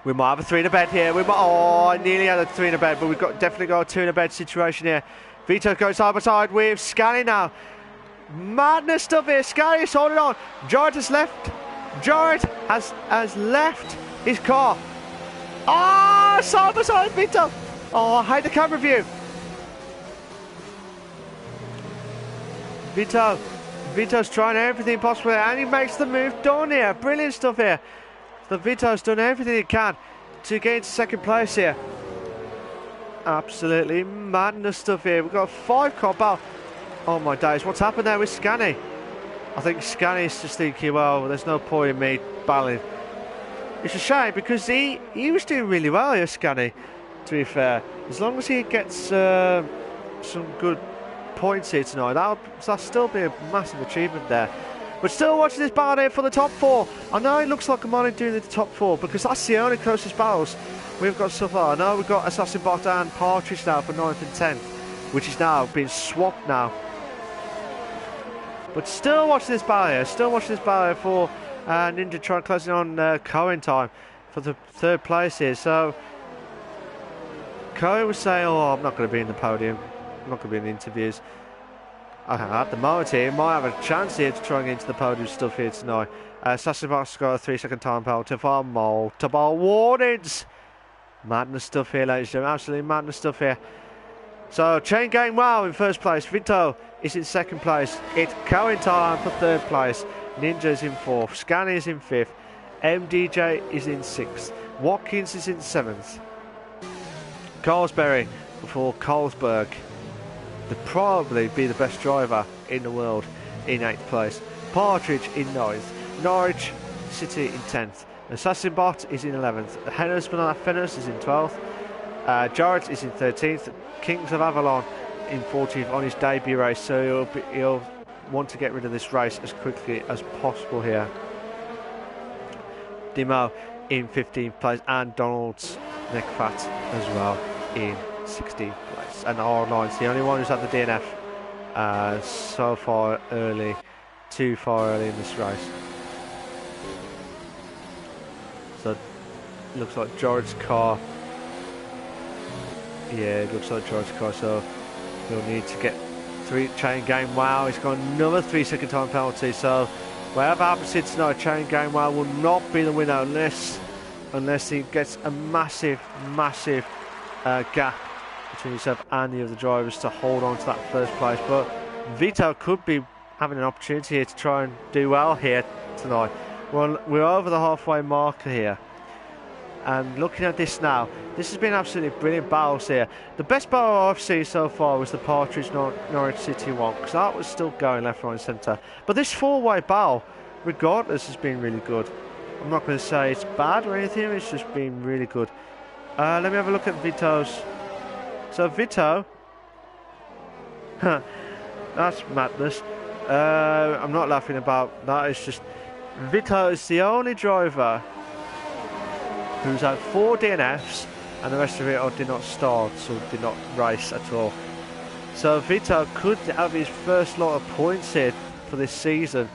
We might have a 3 in a bed here. I nearly had a 3 in a bed, but we've definitely got a 2 in a bed situation here. Vito goes side by side with Scani now. Madness stuff here. Scani is holding on. Jarrett has left. Jarrett has left his car. Side by side Vito. I hate the camera view. Vito's trying everything possible here, and he makes the move done here. Brilliant stuff here. So Vito's done everything he can to get into second place here. Absolutely madness stuff here. We've got a 5-car battle. Oh my days, what's happened there with Scani? I think Scani's just thinking, well, there's no point in me battling. It's a shame because he was doing really well here, Scani, to be fair. As long as he gets some good points here tonight, that'll still be a massive achievement there. But still watching this battle here for the top 4. I know it looks like I'm only doing the top 4 because that's the only closest battles we've got so far. I know we've got Assassin Bot and Partridge now for 9th and 10th, which is now being swapped now. But still watching this battle here. Still watching this battle here for Ninja trying to close in on Cohen time for the 3rd place here. So Cohen was saying, I'm not going to be in the podium. I'm not going to be in the interviews. At the moment here, might have a chance here to try and get into the podium stuff here tonight. Assassin Bot's got a 3-second time penalty for multiple warnings. Madness stuff here, ladies and gentlemen. Absolutely madness stuff here. So Chain Gang Wow in first place. Vito is in second place. It's Cohen Thailand for third place. Ninja is in fourth. Scan is in fifth. MDJ is in sixth. Watkins is in seventh. Carlsberry before Carlsberg. They'd probably be the best driver in the world in 8th place. Partridge in 9th. Norwich City in 10th. Assassin Bot is in 11th. Hennes Banana Fennis is in 12th. Jarrett is in 13th. Kings of Avalon in 14th on his debut race, so he'll want to get rid of this race as quickly as possible here. Dimo in 15th place, and Donald's Neckfat as well in 16th place. And R9's the only one who's had the DNF so far early, too far early in this race. So it looks like George's car. Yeah, it looks like George's car, so he'll need to get 3 Chain Gang Wow. He's got another 3-second time penalty, so whatever happens here tonight, Chain Gang Wow will not be the winner unless he gets a massive gap between himself and the other drivers to hold on to that first place. But Vito could be having an opportunity here to try and do well here tonight. Well, we're over the halfway marker here, and looking at this now, this has been absolutely brilliant battles here. The best battle I've seen so far was the Partridge Norwich City one, because that was still going left, right and centre. But this 4-way battle, regardless, has been really good. I'm not going to say it's bad or anything, it's just been really good. Let me have a look at Vito's. So Vito, that's madness. I'm not laughing about that, it's just Vito is the only driver who's had 4 DNFs, and the rest of it did not start, so did not race at all. So Vito could have his first lot of points here for this season,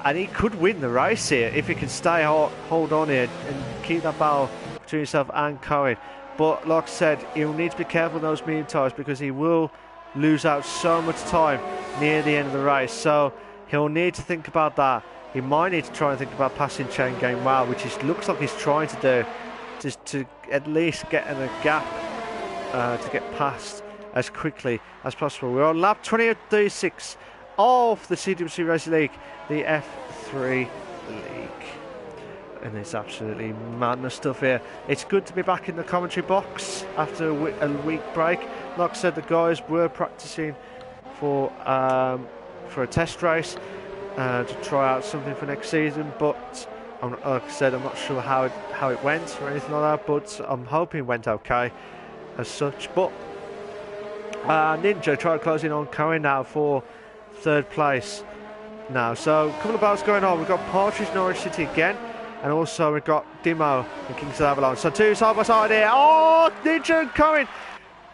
and he could win the race here if he can stay hold on here and keep that battle between himself and Cohen. But like I said, he'll need to be careful on those medium tyres, because he will lose out so much time near the end of the race. So he'll need to think about that. He might need to try and think about passing Chain Gang Wow, which looks like he's trying to do, just to at least get in a gap to get past as quickly as possible. We're on lap 20.36 of the CWC Racing League, the F3 League. And it's absolutely madness stuff here. It's good to be back in the commentary box after a week break. Like I said, the guys were practicing for a test race to try out something for next season, but like I said, I'm not sure how it went or anything like that, but I'm hoping it went okay as such. But Ninja tried closing on Cohen now for 3rd place now. So a couple of battles going on. We've got Partridge Norwich City again, and also we've got Dimo and Kings of Avalon. So 2 side by side here. Oh, Ninja and Cohen,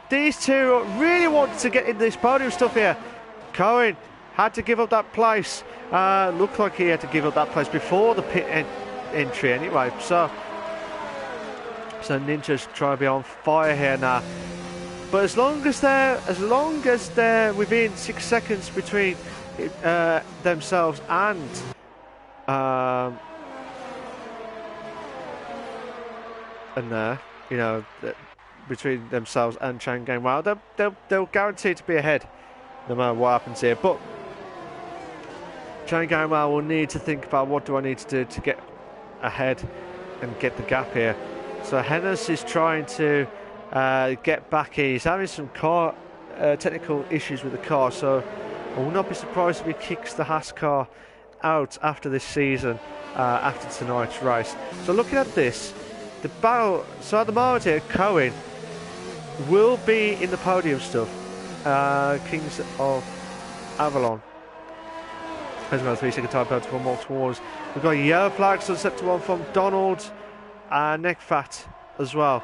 these two really wanted to get in this podium stuff here. Cohen had to give up that place. Looked like he had to give up that place before the pit entry anyway. So Ninja's trying to be on fire here now. But as long as they're within 6 seconds between themselves and between themselves and Chain Gang Wow, they'll guarantee to be ahead no matter what happens here. But Chain Gang Wow will need to think about, what do I need to do to get ahead and get the gap here. So Hennes is trying to get back here. He's having some car technical issues with the car, so I will not be surprised if he kicks the Haas car out after this season, after tonight's race. So looking at this, the battle, so at the moment here, Cohen will be in the podium stuff. Kings of Avalon has got a 3-second time penalty for multiple wars. We've got a yellow flag sunset to one from Donald and Neckfat as well.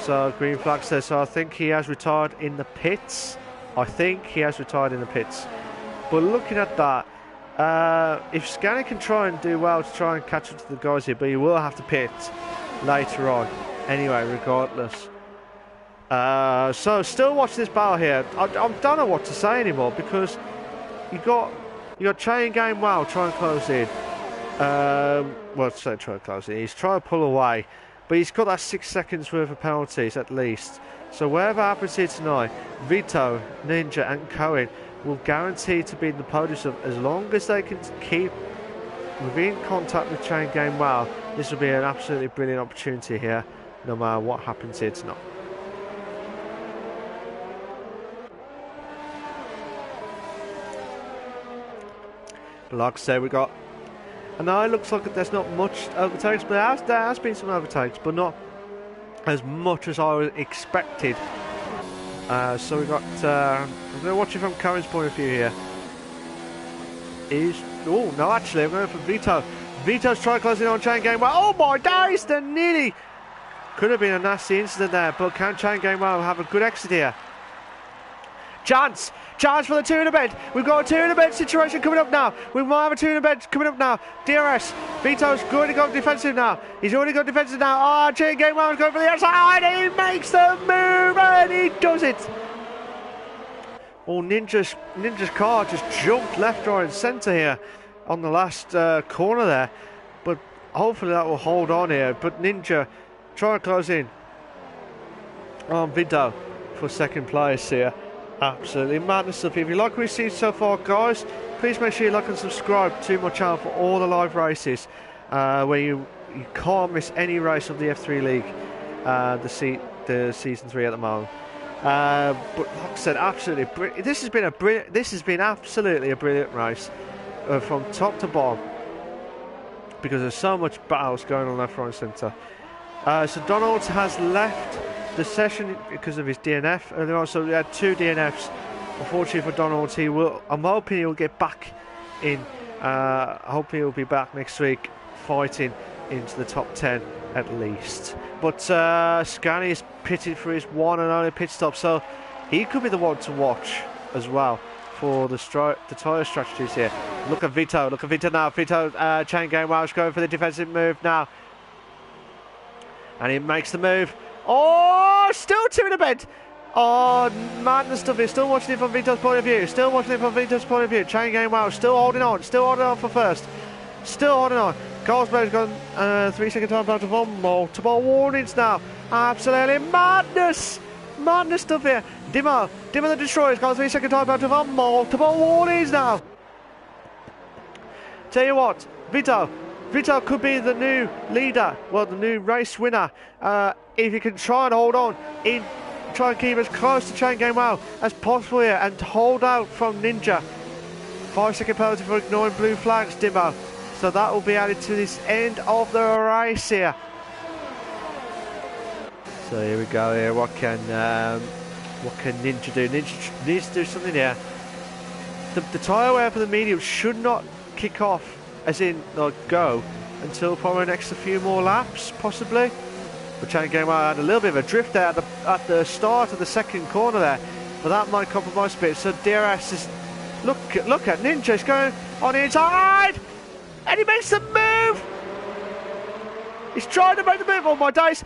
So green flag says, so I think he has retired in the pits. But looking at that, if Scanny can try and do well to try and catch up to the guys here, but he will have to pit later on anyway, regardless. So still watch this battle here. I don't know what to say anymore, because you got Chain Gang Wow trying to close in. Trying to close in. He's trying to pull away but he's got that 6 seconds worth of penalties at least. So whatever happens here tonight, Vito, Ninja and Cohen will guarantee to be in the podium as long as they can keep within contact with Chain Game Wow. This will be an absolutely brilliant opportunity here, no matter what happens here tonight. But like I said, we got. And now it looks like there's not much overtakes, but there has been some overtakes, but not as much as I expected. So we got. I'm going to watch it from Cohen's point of view here. Oh no, actually, I'm going for Vito. Vito's trying closing on Chain Game Wow. Oh my days, the nearly could have been a nasty incident there, but can Chain Game Wow have a good exit here? Chance for the 2 in a bed. We've got a 2 in a bed situation coming up now. We might have a 2 in a bed coming up now. DRS. Vito's already got defensive now. He's already got defensive now. Oh, Chain Game Wow is going for the outside. He makes the move and he does it. Oh, Ninja's car just jumped left, right and centre here on the last corner there. But hopefully that will hold on here. But Ninja trying to close in on Vito for second place here. Absolutely madness stuff. If you like what we've seen so far, guys, please make sure you like and subscribe to my channel for all the live races where you can't miss any race of the F3 League, the season 3 at the moment. But like I said, absolutely this has been absolutely a brilliant race from top to bottom because there's so much battles going on left, right and centre. So Donald has left the session because of his DNF earlier on, so we had 2 DNFs. Unfortunately for Donald, I'm hoping he'll get back in. Hoping he'll be back next week, fighting into the top 10 at least. But Scani is pitted for his one and only pit stop, so he could be the one to watch as well for the tyre strategies here. Look at Vito now. Vito, Chain Game Wow is going for the defensive move now, and he makes the move. Oh, still 2 in a bed. Oh, madness stuff here. Still watching it from Vito's point of view. Chain Game Wow still holding on for first. Still holding on. Carlsberg's gone 3 second time out of on. Multiple warnings now. Absolutely madness. Madness stuff here. Dimo the Destroyer's got 3 second time out of on. Multiple warnings now. Tell you what, Vito could be the new leader, well, the new race winner, if he can try and hold on, try and keep as close to Chain Game Wow as possible here and hold out from Ninja. 5 second penalty for ignoring blue flags, Dimo. So that will be added to this end of the race here. So here we go here. What can Ninja do? Ninja needs to do something here. The tyre wear for the medium should not kick off, as in go, until probably next a few more laps, possibly. But Chain Game Wow had a little bit of a drift there at the start of the second corner there, but that might compromise a bit. So DRS is look at Ninja. He's going on the inside, and he makes the move. He's trying to make the move. Oh my days,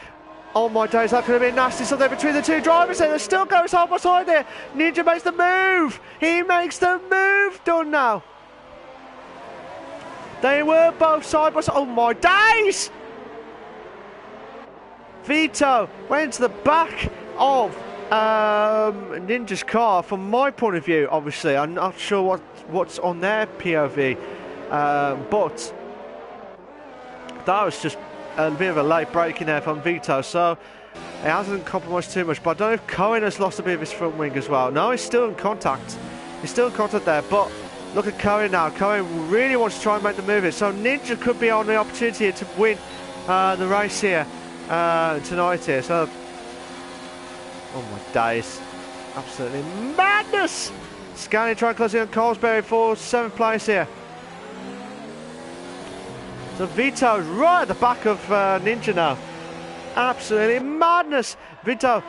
that could have been nasty something between the 2 drivers there. They still go side by side there. Ninja makes the move. He makes the move. Done now. They were both side by side. Oh my days! Vito went to the back of Ninja's car. From my point of view, obviously, I'm not sure what's on their POV, but that was just a bit of a late break in there from Vito, so it hasn't compromised too much. But I don't know if Cohen has lost a bit of his front wing as well. No, he's still in contact. He's still in contact there, but look at Cohen now. Cohen really wants to try and make the move here. So Ninja could be on the opportunity to win the race here tonight here. So, oh my days. Absolutely madness! Scanning trying to close in on Colesberry for 7th place here. So Vito's right at the back of Ninja now. Absolutely madness. Vito's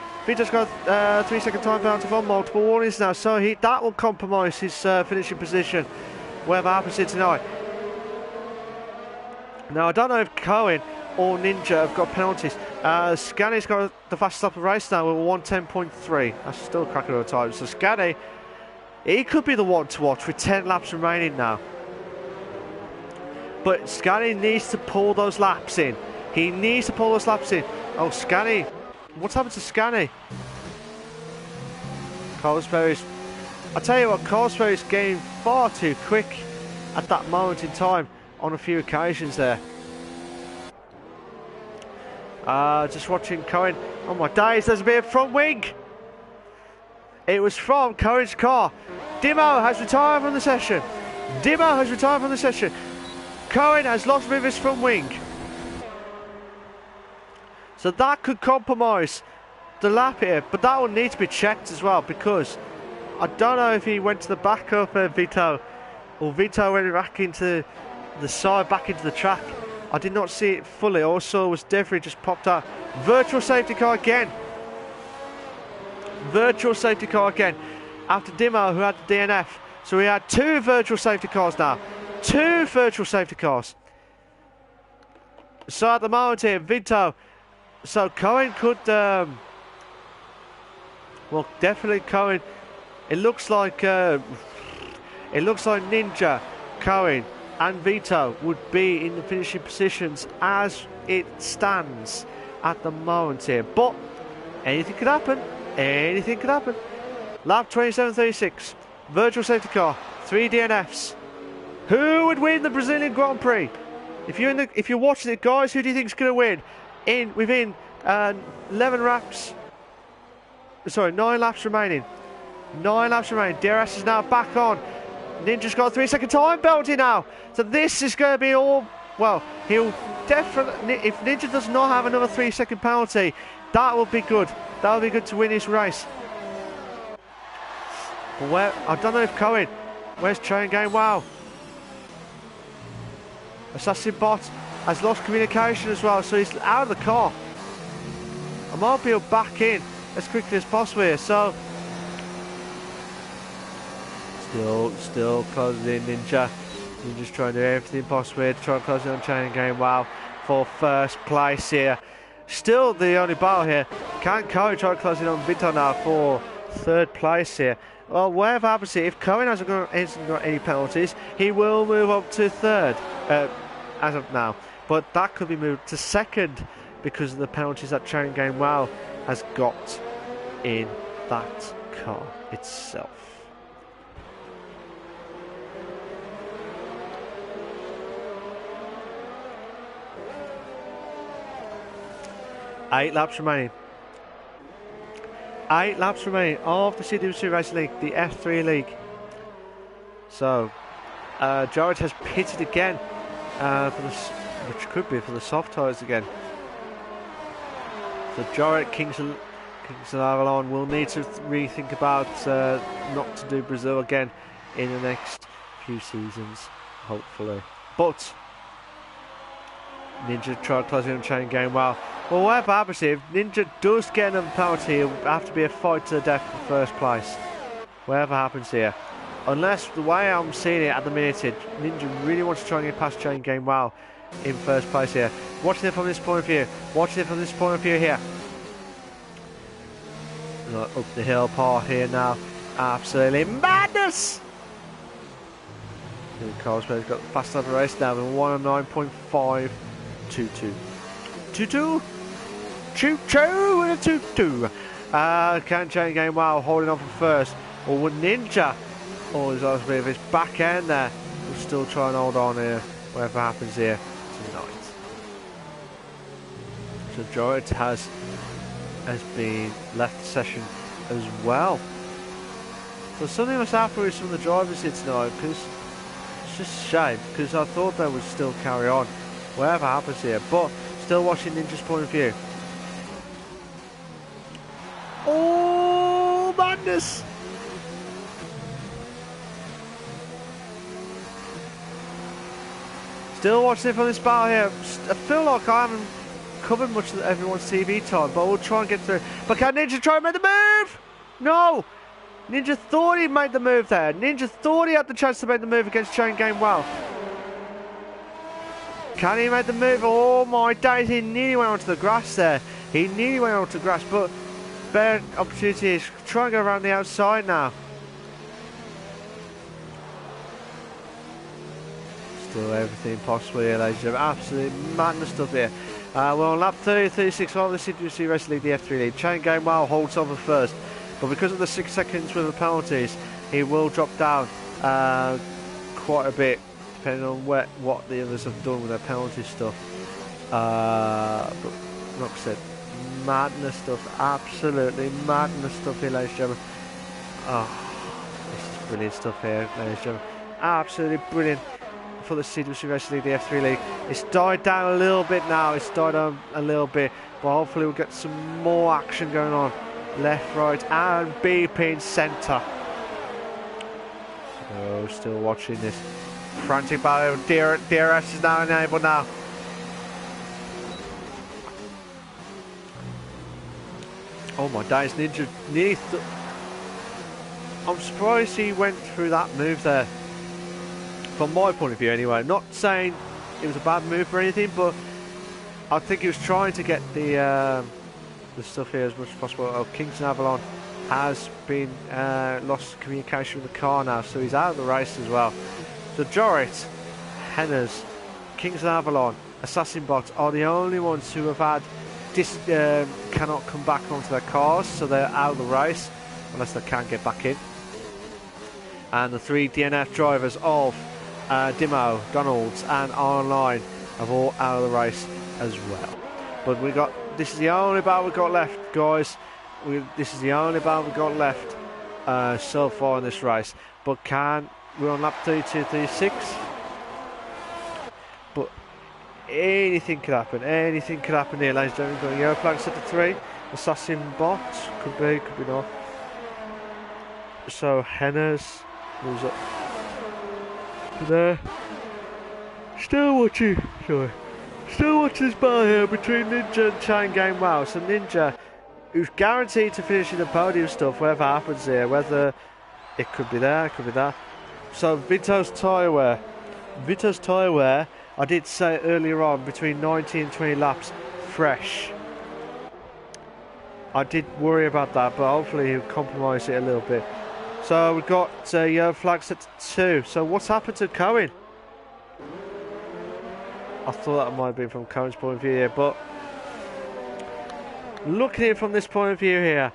got 3 second time penalty for multiple warnings now, so that will compromise his finishing position, whatever happens here tonight. Now I don't know if Cohen or Ninja have got penalties. Scani's got the fastest lap of the race now with 1:10.3. That's still a cracker of a time. So Scani, he could be the one to watch with 10 laps remaining now. But Scani needs to pull those laps in. He needs to pull those laps in. Oh, Scanny. What's happened to Scanny? Colesberry's... I tell you what, Colesberry's getting far too quick at that moment in time on a few occasions there. Just watching Cohen. Oh my days, there's a bit of front wing. It was from Cohen's car. Dimo has retired from the session. Dimo has retired from the session. Cohen has lost with his front wing. So that could compromise the lap here, but that will need to be checked as well, because I don't know if he went to the back of Vito, or Vito went back into the side, back into the track. I did not see it fully. All I saw was Devery just popped out. Virtual safety car again. Virtual safety car again. After Dimo, who had the DNF. So we had 2 virtual safety cars now. 2 virtual safety cars. So at the moment here, Vito. So Cohen could... well, definitely Cohen. It looks like Ninja, Cohen and Vito would be in the finishing positions as it stands at the moment here. But anything could happen. Anything could happen. Lap 27.36. Virtual safety car. 3 DNFs. Who would win the Brazilian Grand Prix? If you're watching it, guys, who do you think is going to win? Within 11 laps. Sorry, 9 laps remaining. 9 laps remaining. DRS is now back on. Ninja's got a 3-second time penalty now. So this is going to be all... Well, he'll definitely... If Ninja does not have another 3-second penalty, that will be good. That will be good to win this race. But where... I don't know if Cohen... Where's Train Game? Wow. Assassin Bot has lost communication as well, so he's out of the car. I might be able back in as quickly as possible here, so... Still closing in Ninja. Ninja's trying to do everything possible here to try and close it on Chain Game. Wow, for first place here. Still the only battle here. Can Cohen try to close it on Vito now for 3rd place here? Well, whatever happens here, if Cohen hasn't got any penalties, he will move up to 3rd as of now. But that could be moved to 2nd because of the penalties that Chain Game Wow has got in that car itself. Eight laps remaining. 8 laps remaining of the CWC Racing League, the F3 League. So, Jared has pitted again, which could be for the soft tyres again. So Jared Kingston Avalon will need to rethink about not to do Brazil again in the next few seasons, hopefully. But Ninja tried closing on Chain Game Well. Well, whatever happens here, if Ninja does get another penalty, it will have to be a fight to the death for 1st place. Whatever happens here. Unless, the way I'm seeing it at the minute, Ninja really wants to try and get past Chain Game Well in 1st place here. Watching it from this point of view. Watching it from this point of view here. Up the hill part here now. Absolutely madness! Carlsberg's got the fast lap of the race now with 109.522. 2-2. Choo-choo with a 2-2. Can Chain Game Wow holding on for 1st. Or would Ninja, or he's lost a bit of his back end there, will still try and hold on here, whatever happens here tonight. So Jorrit has been left the session as well. So something must happen with some of the drivers here tonight, because it's just a shame, because I thought they would still carry on, whatever happens here. But still watching Ninja's point of view. Oh, madness! Still watching it from this battle here. I feel like I haven't covered much of everyone's TV time, but we'll try and get through. But can Ninja try and make the move? No! Ninja thought he made the move there. Ninja thought he had the chance to make the move against Chain Game Well. Can he make the move? Oh my days, he nearly went onto the grass there. He nearly went onto the grass, but better opportunity is try and go around the outside now. Still everything possible here, ladies and gentlemen. Absolute madness stuff here. We're on lap 36 of the CWC Racing League, the F3 League. Chain Game Wow holds over first, but because of the 6 seconds with the penalties, he will drop down quite a bit, depending on what the others have done with their penalty stuff. But like I said, madness stuff, absolutely madness stuff here, ladies and gentlemen. Oh, this is brilliant stuff here, ladies and gentlemen. Absolutely brilliant for the CWC Racing League, the F3 League. It's died down a little bit now, it's died down a little bit, but hopefully we'll get some more action going on. Left, right, and BP in centre. Oh, still watching this frantic battle. DRS is now enabled now. Oh my days, Ninja nearly. I'm surprised he went through that move there. From my point of view, anyway. Not saying it was a bad move or anything, but I think he was trying to get the stuff here as much as possible. Oh, Kingston Avalon has been lost communication with the car now, so he's out of the race as well. So Jorit, Henners, Kingston Avalon, Assassin Bot are the only ones who have had cannot come back onto their cars, so they're out of the race unless they can get back in. And the 3 DNF drivers of Dimo, Donalds and Online are all out of the race as well. But this is the only battle we've got left, guys. This is the only battle we've got left so far in this race. But we're on lap 32, 36. But anything could happen here, ladies and gentlemen. Got a yellow flag set to 3. Assassin Bot, could be not. So Henners moves up to there. Still watching this battle here between Ninja and Chain Game Wow. So Ninja, who's guaranteed to finish in the podium stuff, whatever happens here, whether it could be there, it could be that. So Vito's tyre wear, I did say earlier on, between 19 and 20 laps, fresh. I did worry about that, but hopefully he'll compromise it a little bit. So we've got yellow flags at 2. So what's happened to Cohen? I thought that might have been from Cohen's point of view here, but looking at it from this point of view here,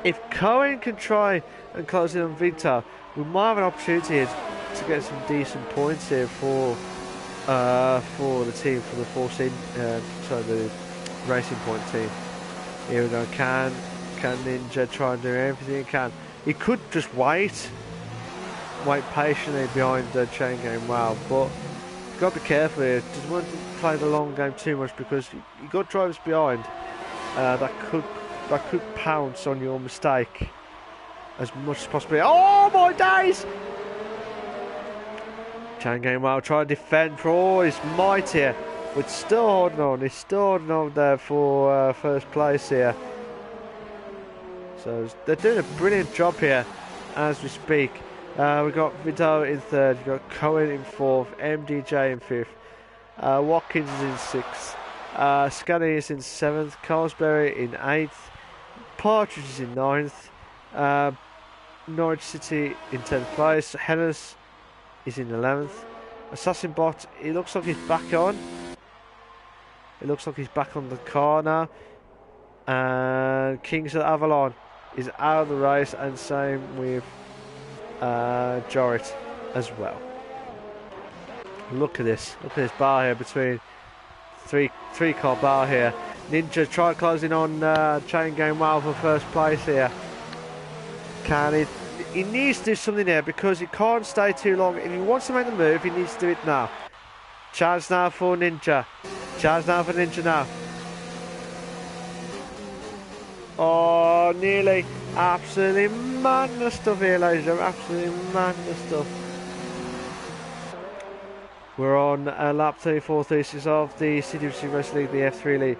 if Cohen can try and close in on Vito, we might have an opportunity here to get some decent points here for the team, for the Racing Point team. Here we go. Can Ninja try and do everything he can? He could just wait patiently behind the Chain Game Wow, but you've got to be careful here. Doesn't want to play the long game too much, because you've got drivers behind that could pounce on your mistake as much as possible. Oh my days! Chain Game Wow trying to defend for all his might here, but still holding on. He's still holding on there for first place here. So they're doing a brilliant job here as we speak. We've got Vito in 3rd, we've got Cohen in 4th, MDJ in 5th, Watkins is in 6th, Scuddy is in 7th, Carlsberry in 8th, Partridge is in 9th, Norwich City in 10th place, Henners is in 11th, Assassin Bot, it looks like he's back on. It looks like he's back on the car now. And Kings of Avalon is out of the race, and same with Jorit as well. Look at this bar here between three car bar here. Ninja try closing on Chain Game Wow for first place here. He needs to do something here, because he can't stay too long. If he wants to make the move, he needs to do it now. Chance now for Ninja. Now. Oh, nearly. Absolutely madness stuff here, ladies and gentlemen. Absolutely madness stuff. We're on lap 34, 36 of the CWC Racing League, the F3 League.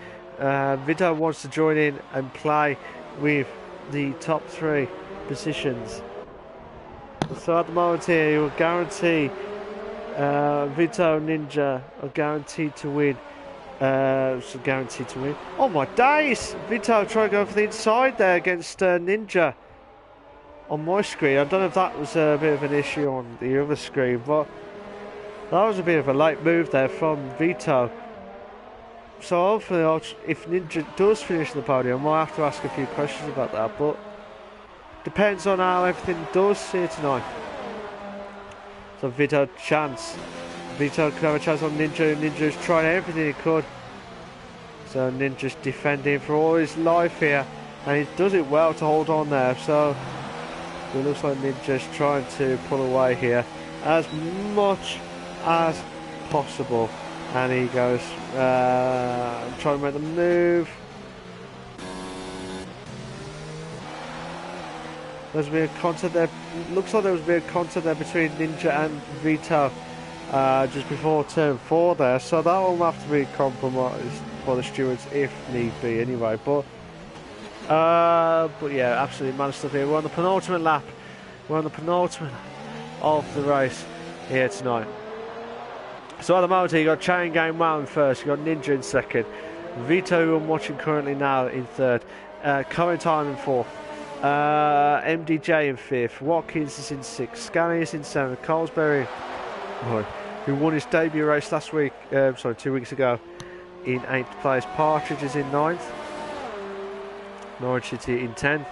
Vito wants to join in and play with the top 3 positions. So at the moment here, you will guarantee Vito and Ninja are guaranteed to win. Oh my days! Vito trying to go for the inside there against Ninja on my screen. I don't know if that was a bit of an issue on the other screen, but That was a bit of a late move there from Vito. So hopefully, if Ninja does finish the podium, I might have to ask a few questions about that. But depends on how everything does here tonight. So Vito chance. Vito could have a chance on Ninja. Ninja's trying everything he could. So Ninja's defending for all his life here, and he does it well to hold on there. So it looks like Ninja's trying to pull away here as much as possible. And he goes, trying to make the move. There's been a contact there. Looks like there was a bit of contact there between Ninja and Vito just before turn 4 there. So that will have to be compromised by the stewards if need be anyway. But yeah, absolutely mad stuff here. We're on the penultimate lap. We're on the penultimate of the race here tonight. So at the moment you got Chain Game Wow in first, you got Ninja in second, Vito, who I'm watching currently now, in third, Cohen Time in fourth, MDJ in fifth, Watkins is in sixth, Scanny is in seventh, Colesbury, who won his debut race last week, 2 weeks ago, in 8th place, Partridge is in 9th, Norwich City in 10th,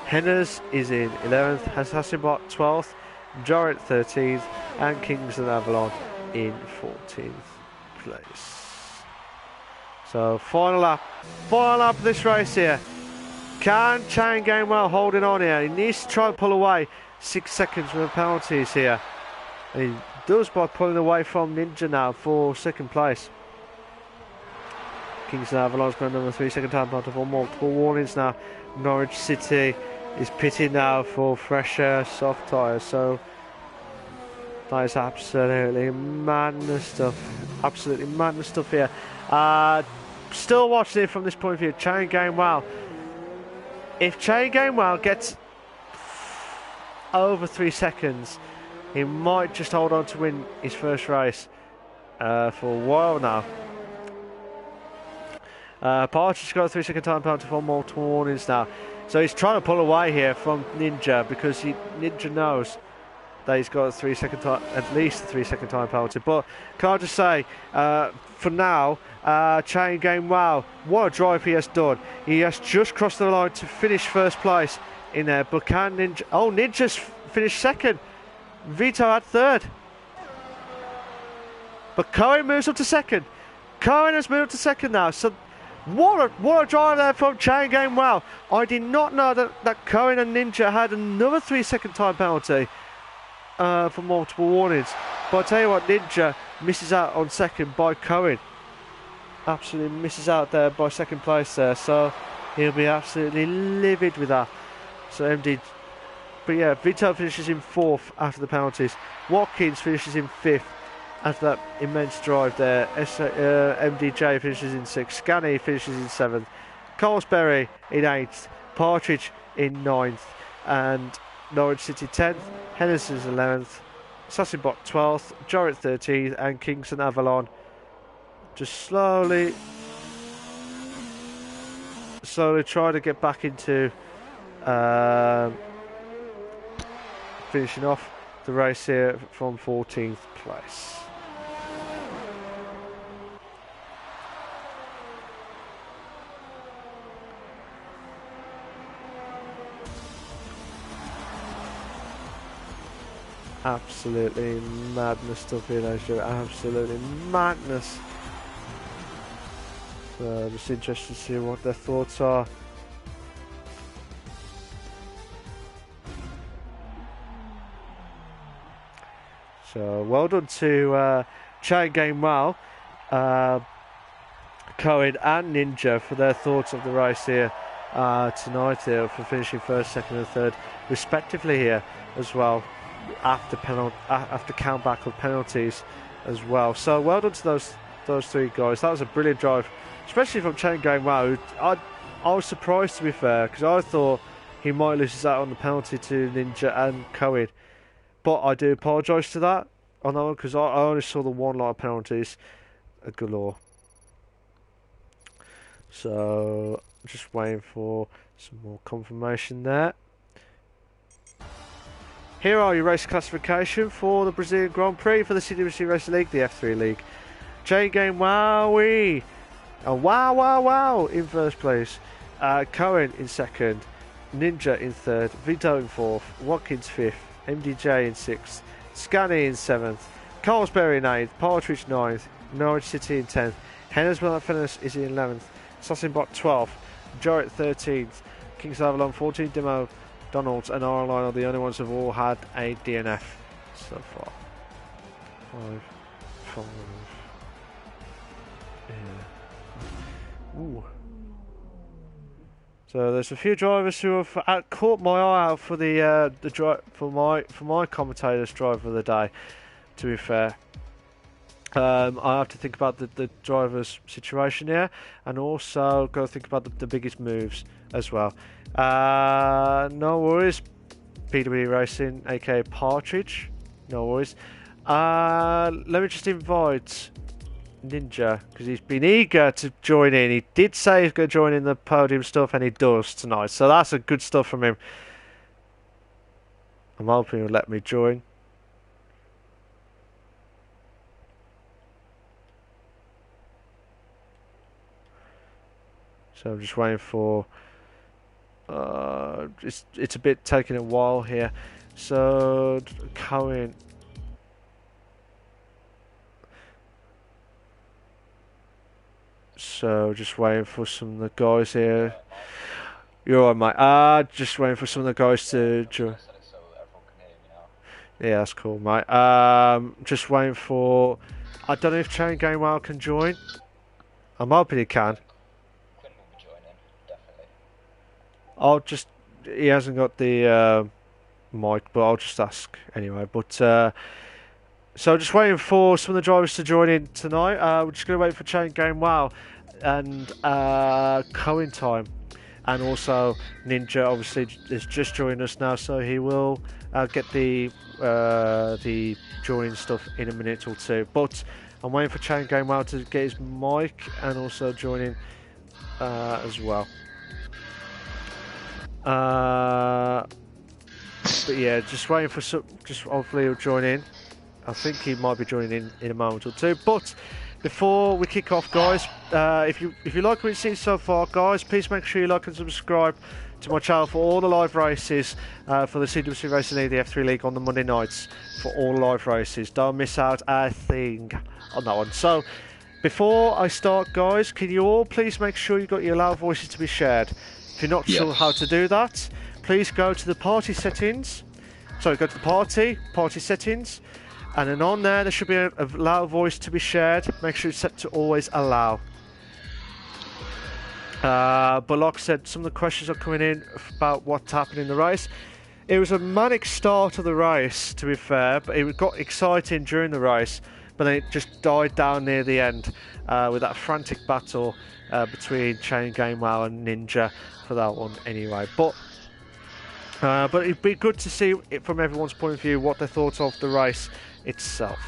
Henners is in 11th, Hasselbot 12th, Jorrit 13th, and Kingston Avalon in 14th place. So final lap of this race here. Can Chain Gamewell holding on here? He needs to try and pull away 6 seconds with the penalties here, and he does by pulling away from Ninja now for second place. Kingston Avalon's got another 3 second time penalty for multiple warnings now. Norwich City is pitting now for fresher soft tyres, so that is absolutely madness stuff. Absolutely madness stuff here. Still watching it from this point of view. Chain Gamewell. If Chain Gamewell gets over 3 seconds, he might just hold on to win his first race for a while now. Partridge got a 3 second time penalty for multiple warnings now. So he's trying to pull away here from Ninja because Ninja knows that he's got a 3 second time, at least a 3 second time penalty. But can I just say, for now, Chain Gamewell, what a drive he has done. He has just crossed the line to finish first place in there. But can Ninja? Oh, Ninja's finished second. Vito had third. But Cohen moves up to second. Cohen has moved to second now. So what a drive there from Chain Gamewell. I did not know that Cohen and Ninja had another 3 second time penalty for multiple warnings. But I tell you what, Ninja misses out on second by Cohen. Absolutely misses out there by second place there. So he'll be absolutely livid with that. So MD. But yeah, Vito finishes in fourth after the penalties. Watkins finishes in fifth after that immense drive there. MDJ finishes in sixth. Scanny finishes in seventh. Colesbury in eighth. Partridge in ninth. And Norwich City 10th. Henderson's 11th. Sassinbot 12th. Jorrit 13th. And Kingston Avalon just slowly trying to get back into finishing off the race here from 14th place. Absolutely madness stuff here, ladies and gentlemen. Absolutely madness. So just interested to see what their thoughts are. So well done to Chain Gamewell, Cohen and Ninja for their thoughts of the race here tonight here, for finishing first, second and third respectively here as well, after countback of penalties as well. So well done to those three guys. That was a brilliant drive, especially from Chain Gamewell. I was surprised, to be fair, because I thought he might lose his out on the penalty to Ninja and Cohen. But I do apologise to that on that one, because I only saw the one lot of penalties galore. So just waiting for some more confirmation there. Here are your race classification for the Brazilian Grand Prix for the CWC Racing League, the F3 League. Chain Game Wowie! And wow in first place. Cohen in second. Ninja in third. Vito in fourth. Watkins fifth. MDJ in sixth. Scanny in seventh. Carlsberry in eighth. Partridge ninth. Norwich City in 10th. Hennes Fennis is in 11th. Sassinbot 12th. Jarrett 13th. Kings of Avalon 14th. Demo Donalds and Arline are the only ones who've all had a DNF so far. 5. Yeah. Ooh. So there's a few drivers who have caught my eye out for for my commentator's driver of the day. To be fair, I have to think about the driver's situation here, and also got to think about the biggest moves as well. No worries, PW Racing, aka Partridge. No worries. Let me just invite Ninja, because he's been eager to join in. He did say he's going to join in the podium stuff, and he does tonight. So that's a good stuff from him. I'm hoping he'll let me join. So I'm just waiting for. It's a bit taking a while here. So Cohen. So just waiting for some of the guys here. You're all right, mate. Just waiting for some of the guys to join. Yeah, that's cool, mate. Just waiting for. I don't know if Chain Game Well can join. I'm hoping he can. I'll just. He hasn't got the mic, but I'll just ask anyway. But so just waiting for some of the drivers to join in tonight. We're just going to wait for Chain Game Wow and Cohen time, and also Ninja obviously is just joining us now, so he will get the joining stuff in a minute or two. But I'm waiting for Chain Game Wow to get his mic and also join in as well. But yeah, just waiting for some. Just hopefully he'll join in. I think he might be joining in a moment or two. But before we kick off, guys, if you like what you've seen so far, guys, please make sure you like and subscribe to my channel for all the live races for the CWC Racing League, the F3 League on the Monday nights for all live races. Don't miss out a thing on that one. So before I start, guys, can you all please make sure you got your loud voices to be shared? If you're not sure how to do that, please go to the party settings. Sorry, go to the party settings, and then on there should be a loud voice to be shared. Make sure it's set to always allow. But like I said, some of the questions are coming in about what's happening in the race. It was a manic start of the race, to be fair, but it got exciting during the race, but then it just died down near the end with that frantic battle between Chain Game Wow and Ninja for that one anyway. But it'd be good to see it from everyone's point of view, what they thought of the race itself.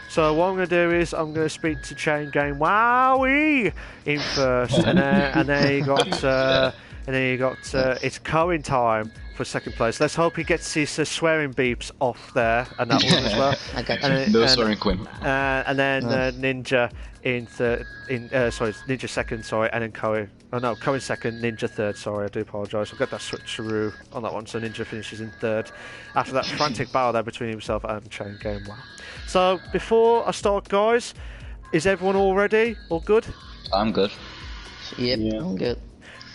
So what I'm going to do is I'm going to speak to Chain Game Wowie in first, and then you got it's Cohen time for second place. Let's hope he gets his swearing beeps off there and that one as well. I got you. No swearing, Quinn. And then Ninja in third. Ninja second. Sorry, and then Cohen. Oh no, Cohen second, Ninja third. Sorry, I do apologise. I've got that switcheroo on that one. So Ninja finishes in third after that frantic battle there between himself and Chain Game Wow. So before I start, guys, is everyone all ready? All good? I'm good. Yep, yeah. I'm good.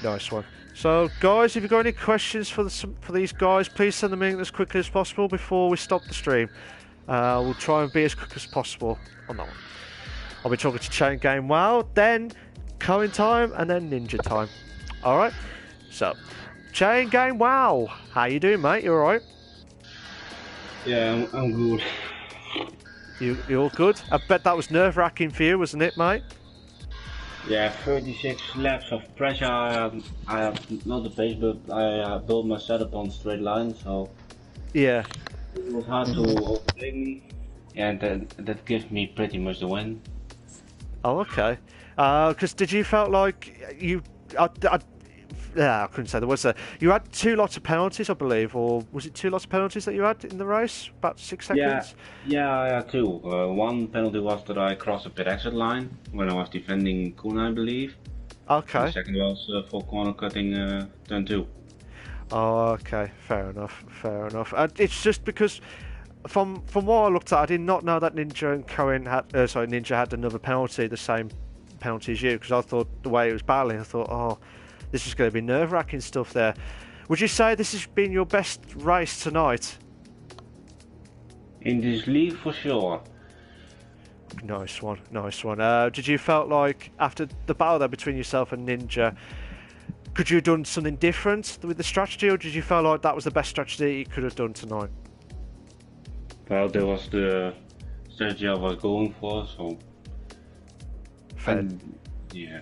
Nice one. So, guys, if you've got any questions for these guys, please send them in as quickly as possible before we stop the stream. We'll try and be as quick as possible on that one. I'll be talking to Chain Game Wow, then Cohen time, and then Ninja time. All right. So, Chain Game Wow, how you doing, mate? You all right? Yeah, I'm good. You all good? I bet that was nerve-wracking for you, wasn't it, mate? Yeah, 36 laps of pressure. I have not the pace, but I built my setup on straight line, so yeah, it was hard to overtake me, and that gives me pretty much the win. Oh, okay. Because did you felt like you? I couldn't say there was a. You had 2 lots of penalties, I believe, or was it 2 lots of penalties that you had in the race? About 6 seconds. Yeah, I had 2. One penalty was that I crossed the pit exit line when I was defending Kuna, I believe. Okay. And the second was for corner cutting turn 2. Oh, okay. Fair enough. Fair enough. It's just because. From what I looked at, I did not know that Ninja and Cohen had. Ninja had another penalty, the same penalty as you, because I thought the way it was battling, I thought, oh, this is going to be nerve-wracking stuff there. Would you say this has been your best race tonight? In this league, for sure. Nice one, nice one. Did you felt like after the battle there between yourself and Ninja, could you have done something different with the strategy, or did you feel like that was the best strategy you could have done tonight? Well, that was the strategy I was going for, so. Fair. Yeah.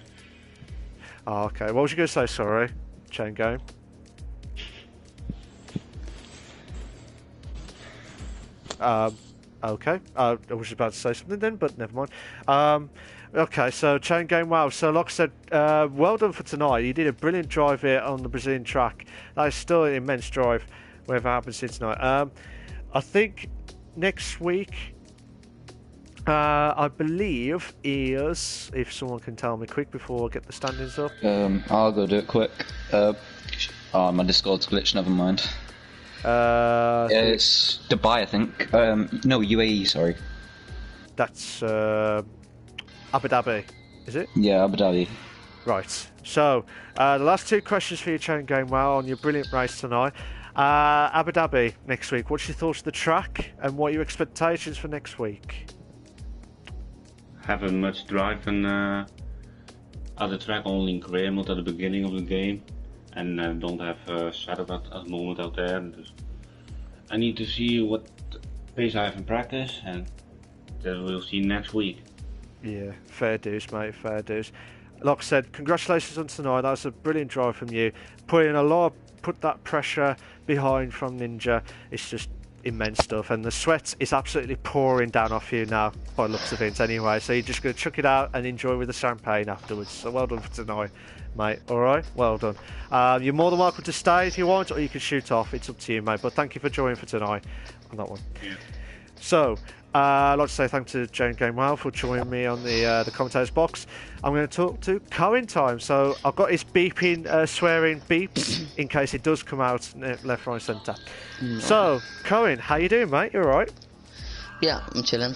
Oh, okay. What was you going to say? Sorry, chain game. Okay. I was about to say something then, but never mind. Okay, so chain game. Wow. So, like I said, well done for tonight. You did a brilliant drive here on the Brazilian track. That is still an immense drive, whatever happens here tonight. I think next week, I believe, is, if someone can tell me quick before I get the standings up. I'll go do it quick. Oh, my Discord's glitched, never mind. It's Dubai, I think. No, UAE, sorry. That's Abu Dhabi, is it? Yeah, Abu Dhabi. Right. So, the last 2 questions for your chain game, well, on your brilliant race tonight. Abu Dhabi next week. What's your thoughts of the track, and what are your expectations for next week? Haven't much drive on other track, only in career mode at the beginning of the game, and don't have a setup at the moment out there. I need to see what pace I have in practice, and that we'll see next week. Yeah, fair dues, mate, fair dues. Like I said, congratulations on tonight. That's a brilliant drive from you. Put that pressure behind from Ninja. It's just immense stuff, and the sweat is absolutely pouring down off you now by the looks of it anyway, so you're just going to chuck it out and enjoy with the champagne afterwards. So well done for tonight, mate. Alright, well done. You're more than welcome to stay if you want, or you can shoot off. It's up to you, mate, but thank you for joining for tonight on that one. Yeah. So I'd like to say thanks to Jane Gamewell for joining me on the commentators box. I'm going to talk to Cohen time. So I've got his beeping, swearing beeps in case it does come out left, right, centre. No. So Cohen, how you doing, mate? You all right? Yeah, I'm chilling.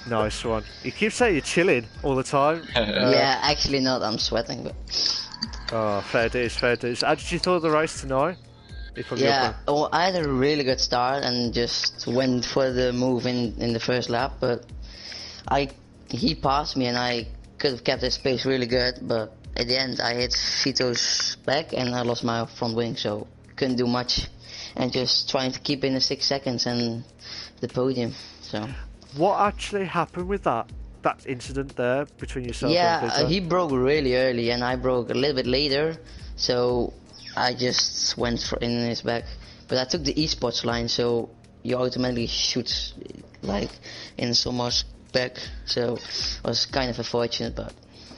Nice one. You keep saying you're chilling all the time. Yeah, actually not. I'm sweating, but. Oh, fair dues, fair dues. How did you thought of the race tonight? Yeah, well, I had a really good start and just went for the move in the first lap, but he passed me and I could have kept his pace really good, but at the end I hit Vito's back and I lost my front wing, so couldn't do much, and just trying to keep in the 6 seconds and the podium. So what actually happened with that incident there between yourself and Vito? Yeah, he broke really early and I broke a little bit later, so I just went in his back, but I took the esports line, so you automatically shoot like in someone's back, so it was kind of unfortunate, but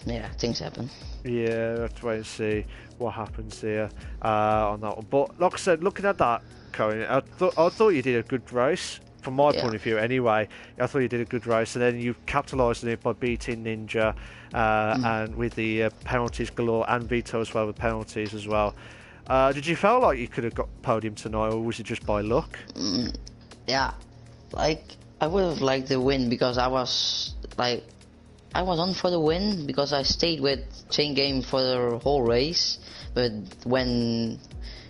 yeah, things happen. Yeah, let's wait and see what happens here on that one. But like I said, looking at that, Cohen, I thought you did a good race. From my point of view anyway, I thought you did a good race, and then you capitalised on it by beating Ninja and with the penalties galore, and Vito as well with penalties as well. Did you feel like you could have got podium tonight, or was it just by luck? Yeah, like I would have liked the win because I was on for the win because I stayed with chain game for the whole race, but when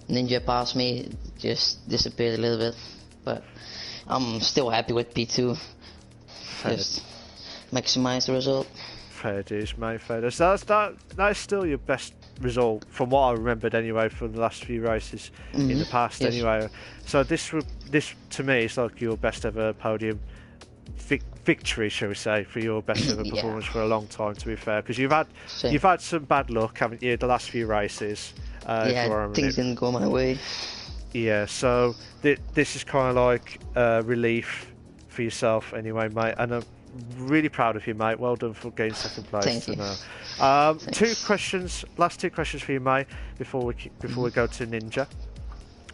Ninja passed me, it just disappeared a little bit. But I'm still happy with P2. Just maximize the result. Fair dues, mate. Fair dues. That's still your best result from what I remembered anyway from the last few races in the past anyway. So this to me is like your best ever podium victory, shall we say, for your best ever performance for a long time, to be fair, because you've had some bad luck, haven't you, the last few races? Things didn't go my way. Yeah, so this is kind of like relief for yourself anyway, mate, and really proud of you, mate. Well done for getting second place. Thank you. Last two questions for you, mate, before we go to Ninja.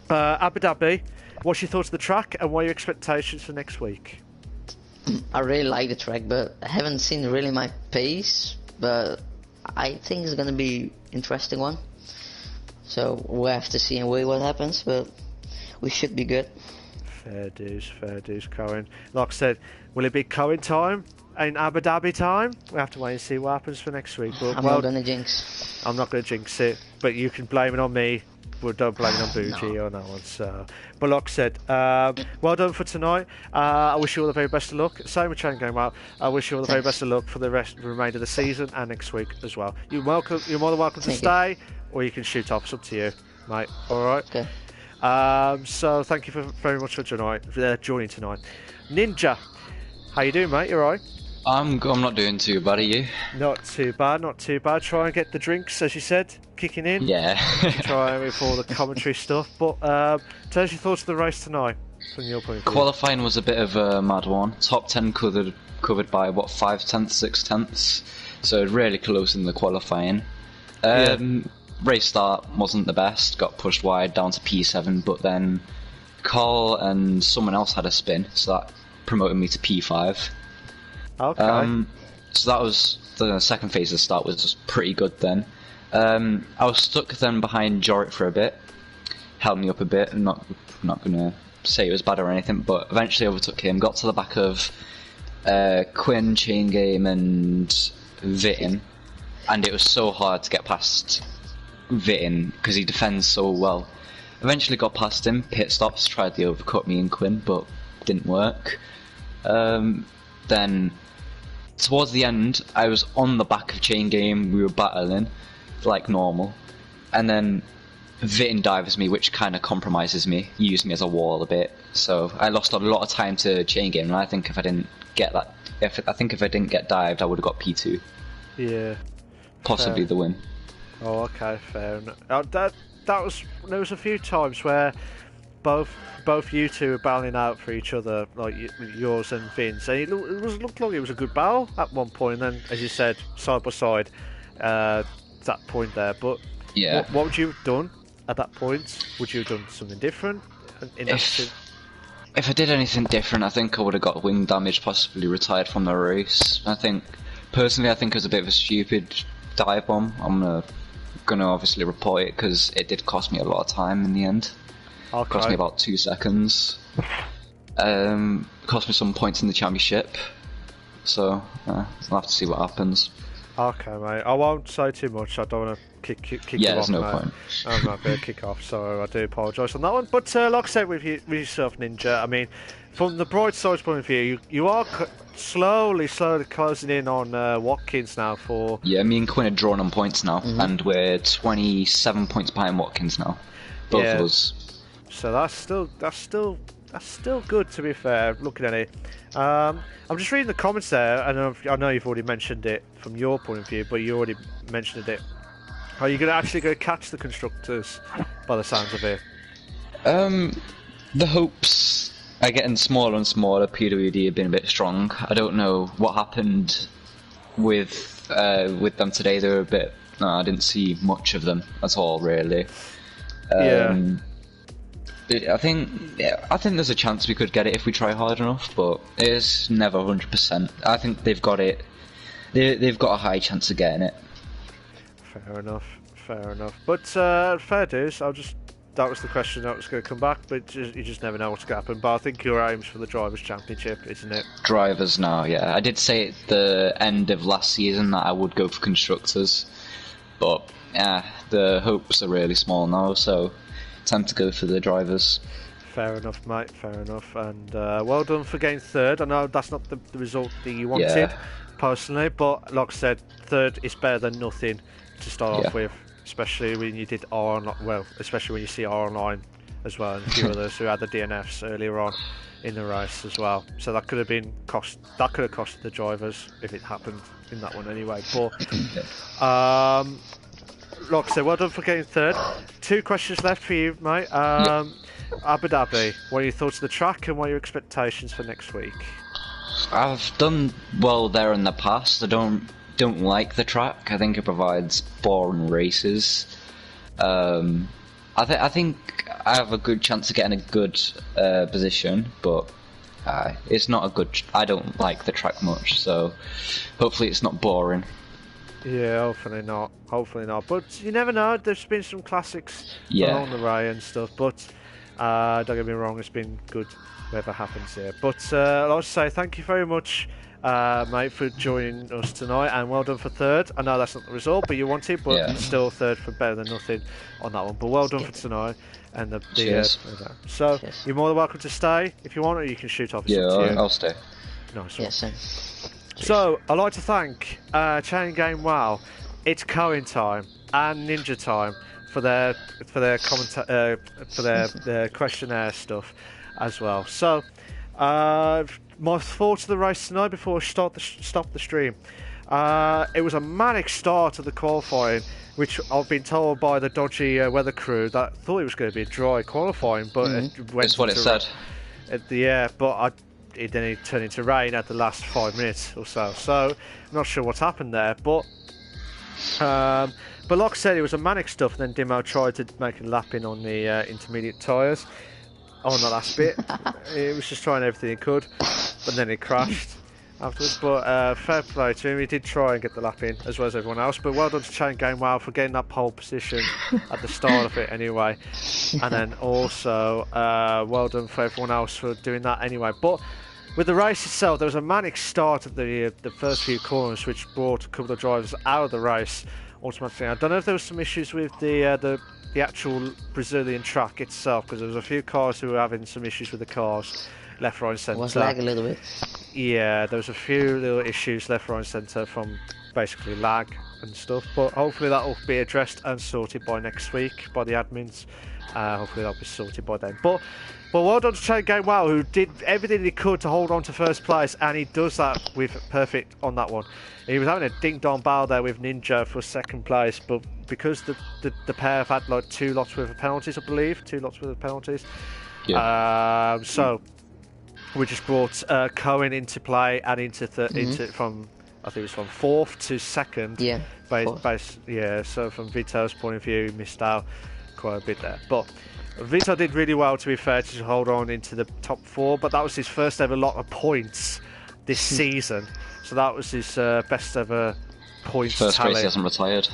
Abu Dhabi, what's your thoughts of the track, and what are your expectations for next week? I really like the track, but I haven't seen really my pace. But I think it's gonna be interesting one. So we'll have to see and wait what happens, but we should be good. Fair dues, Cohen. Like I said, will it be Cohen time in Abu Dhabi time? We have to wait and see what happens for next week. But, I'm not gonna jinx. I'm not gonna jinx it, but you can blame it on me. Well, don't blame it on Bougie or no one. So, but like I said, well done for tonight. I wish you all the very best of luck. Same with Chain Game Out. I wish you all the very best of luck for the remainder of the season and next week as well. You're more than welcome to stay, or you can shoot off. It's up to you, mate. All right. Okay. So thank you very much for joining tonight. Ninja, how you doing, mate? You all right? I'm not doing too bad, are you? Not too bad. Try and get the drinks, as you said, kicking in. Yeah. Try with all the commentary stuff. But tell us your thoughts of the race tonight, from your point of view. Qualifying was a bit of a mad one. Top 10 covered by, 5/10, 6/10. So really close in the qualifying. Race start wasn't the best, got pushed wide down to P7, but then Carl and someone else had a spin, so that promoted me to P5. Okay. So that was the second phase of the start was just pretty good then. I was stuck then behind Jorik for a bit, held me up a bit. I'm not gonna say it was bad or anything, but eventually overtook him, got to the back of Quinn, Chain Game, and Vitin, and it was so hard to get past Vitin because he defends so well. Eventually got past him, pit stops, tried to overcut me and Quinn, but didn't work. Then towards the end, I was on the back of Chain Game, we were battling like normal, and then Vitin dives me, which kind of compromises me, used me as a wall a bit, so I lost a lot of time to Chain Game, and I think if I didn't get dived, I would have got P2. Yeah. Possibly the win. Oh, okay, fair enough. There was a few times where both you two were battling out for each other, like yours and Vince. And it looked like it was a good battle at one point. And then, as you said, side by side, that point there. But yeah, what would you have done at that point? Would you have done something different? If I did anything different, I think I would have got wing damage, possibly retired from the race. Personally, I think it was a bit of a stupid dive bomb. I'm gonna obviously report it because it did cost me a lot of time in the end. Okay. Cost me about 2 seconds. Cost me some points in the championship. So I'll have to see what happens. Okay, mate. I won't say too much. I don't want to kick you off. Yeah, there's no point. I'm not going to kick off, so I do apologise on that one. But like I said with yourself, Ninja, I mean, from the bright side's point of view, you are slowly closing in on Watkins now for... Yeah, me and Quinn are drawn on points now, and we're 27 points behind Watkins now. Both of us. So that's still good, to be fair, looking at it. I'm just reading the comments there, and I know you've already mentioned it from your point of view, but you already mentioned it. Are you actually going to catch the constructors, by the sounds of it? The hopes are getting smaller and smaller. PWD have been a bit strong. I don't know what happened with them today. They were a bit... No, I didn't see much of them at all, really. I think there's a chance we could get it if we try hard enough, but it's never 100%. I think they've got it. They've got a high chance of getting it. Fair enough. But fair dues. That was the question that was going to come back, but you just never know what's going to happen. But I think your aim's for the Drivers' Championship, isn't it? Drivers now, yeah. I did say at the end of last season that I would go for Constructors, but the hopes are really small now, so time to go for the Drivers. Fair enough, mate, fair enough. And well done for getting third. I know that's not the result that you wanted, personally, but like I said, third is better than nothing to start off with, especially when you did especially when you see R online as well, and a few others who had the DNFs earlier on in the race as well. So that could have costed the Drivers if it happened in that one anyway. But like I said, well done for getting third. 2 questions left for you, mate. Abu Dhabi, what are your thoughts of the track and what are your expectations for next week? I've done well there in the past. I don't like the track. I think it provides boring races. I think I have a good chance of getting a good position, but it's not a good. I don't like the track much, so hopefully it's not boring. Yeah, hopefully not. Hopefully not. But you never know. There's been some classics along the way and stuff. But don't get me wrong, it's been good whatever happens here. But I'd like to say thank you very much, mate, for joining us tonight, and well done for third. I know that's not the result, but you wanted, but still third for better than nothing on that one. But well done for tonight. And so Cheers. you're more than welcome to stay if you want, or you can shoot off. I'll stay. Nice one. Yes, sir. So I'd like to thank Chain Game Wow, It's Cohen Time and Ninja Time for their questionnaire stuff as well. So my thoughts of the race tonight before we stop the stream. It was a manic start to the qualifying, which I've been told by the dodgy weather crew that thought it was going to be a dry qualifying, but it went. That's what it said. Then it turned into rain at the last 5 minutes or so. So I'm not sure what's happened there, but like I said, it was a manic stuff. And then Dimo tried to make a lap in on the intermediate tyres on the last bit. It was just trying everything he could, but then it crashed afterwards. But fair play to him. He did try and get the lap in as well as everyone else. But well done to Chain Game Wow for getting that pole position at the start of it anyway. And then also well done for everyone else for doing that anyway. But with the race itself, there was a manic start at the first few corners, which brought a couple of drivers out of the race automatically. I don't know if there was some issues with the actual Brazilian track itself, because there was a few cars who were having some issues with the cars, left, right, and centre. Was lag a little bit. Yeah, there was a few little issues left, right, and centre from basically lag and stuff. But hopefully that will be addressed and sorted by next week by the admins. Hopefully that'll be sorted by then. But well done to Chain Game Wow, who did everything he could to hold on to first place, and he does that with perfect on that one. He was having a ding-dong battle there with Ninja for second place, but because the pair have had like 2 lots worth of penalties, I believe, 2 lots worth of penalties. Yeah. So we just brought Cohen into play and into from, I think it was from 4th to 2nd. Yeah. So from Vito's point of view, he missed out quite a bit there, but Vito did really well, to be fair, to hold on into the top 4, but that was his first ever lot of points this season, so that was his best ever points first tally. race he hasn't retired.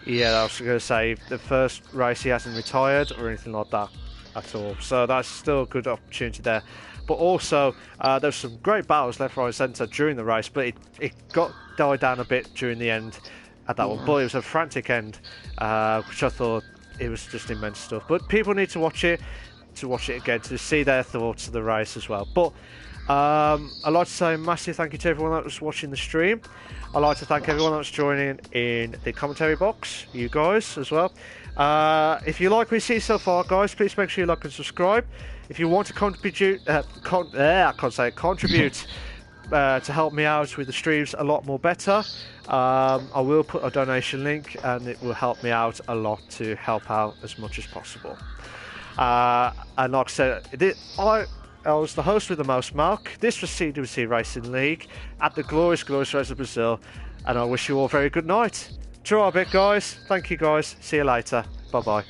Yeah, I was going to say the first race he hasn't retired or anything like that at all, so that's still a good opportunity there. But also there was some great battles left, right and centre during the race, but it got died down a bit during the end at that one, but it was a frantic end, which I thought it was just immense stuff. But people need to watch it again to see their thoughts of the race as well. But I'd like to say a massive thank you to everyone that was watching the stream. I'd like to thank everyone that was joining in the commentary box, you guys as well. If you like what you see so far, guys, please make sure you like and subscribe. If you want to contribute to help me out with the streams a lot more better, I will put a donation link, and it will help me out a lot to help out as much as possible. And like I said, I was the host with the most, Malc. This was CWC Racing League at the glorious race of Brazil, and I wish you all a very good night. Try a bit, guys. Thank you, guys. See you later. Bye bye.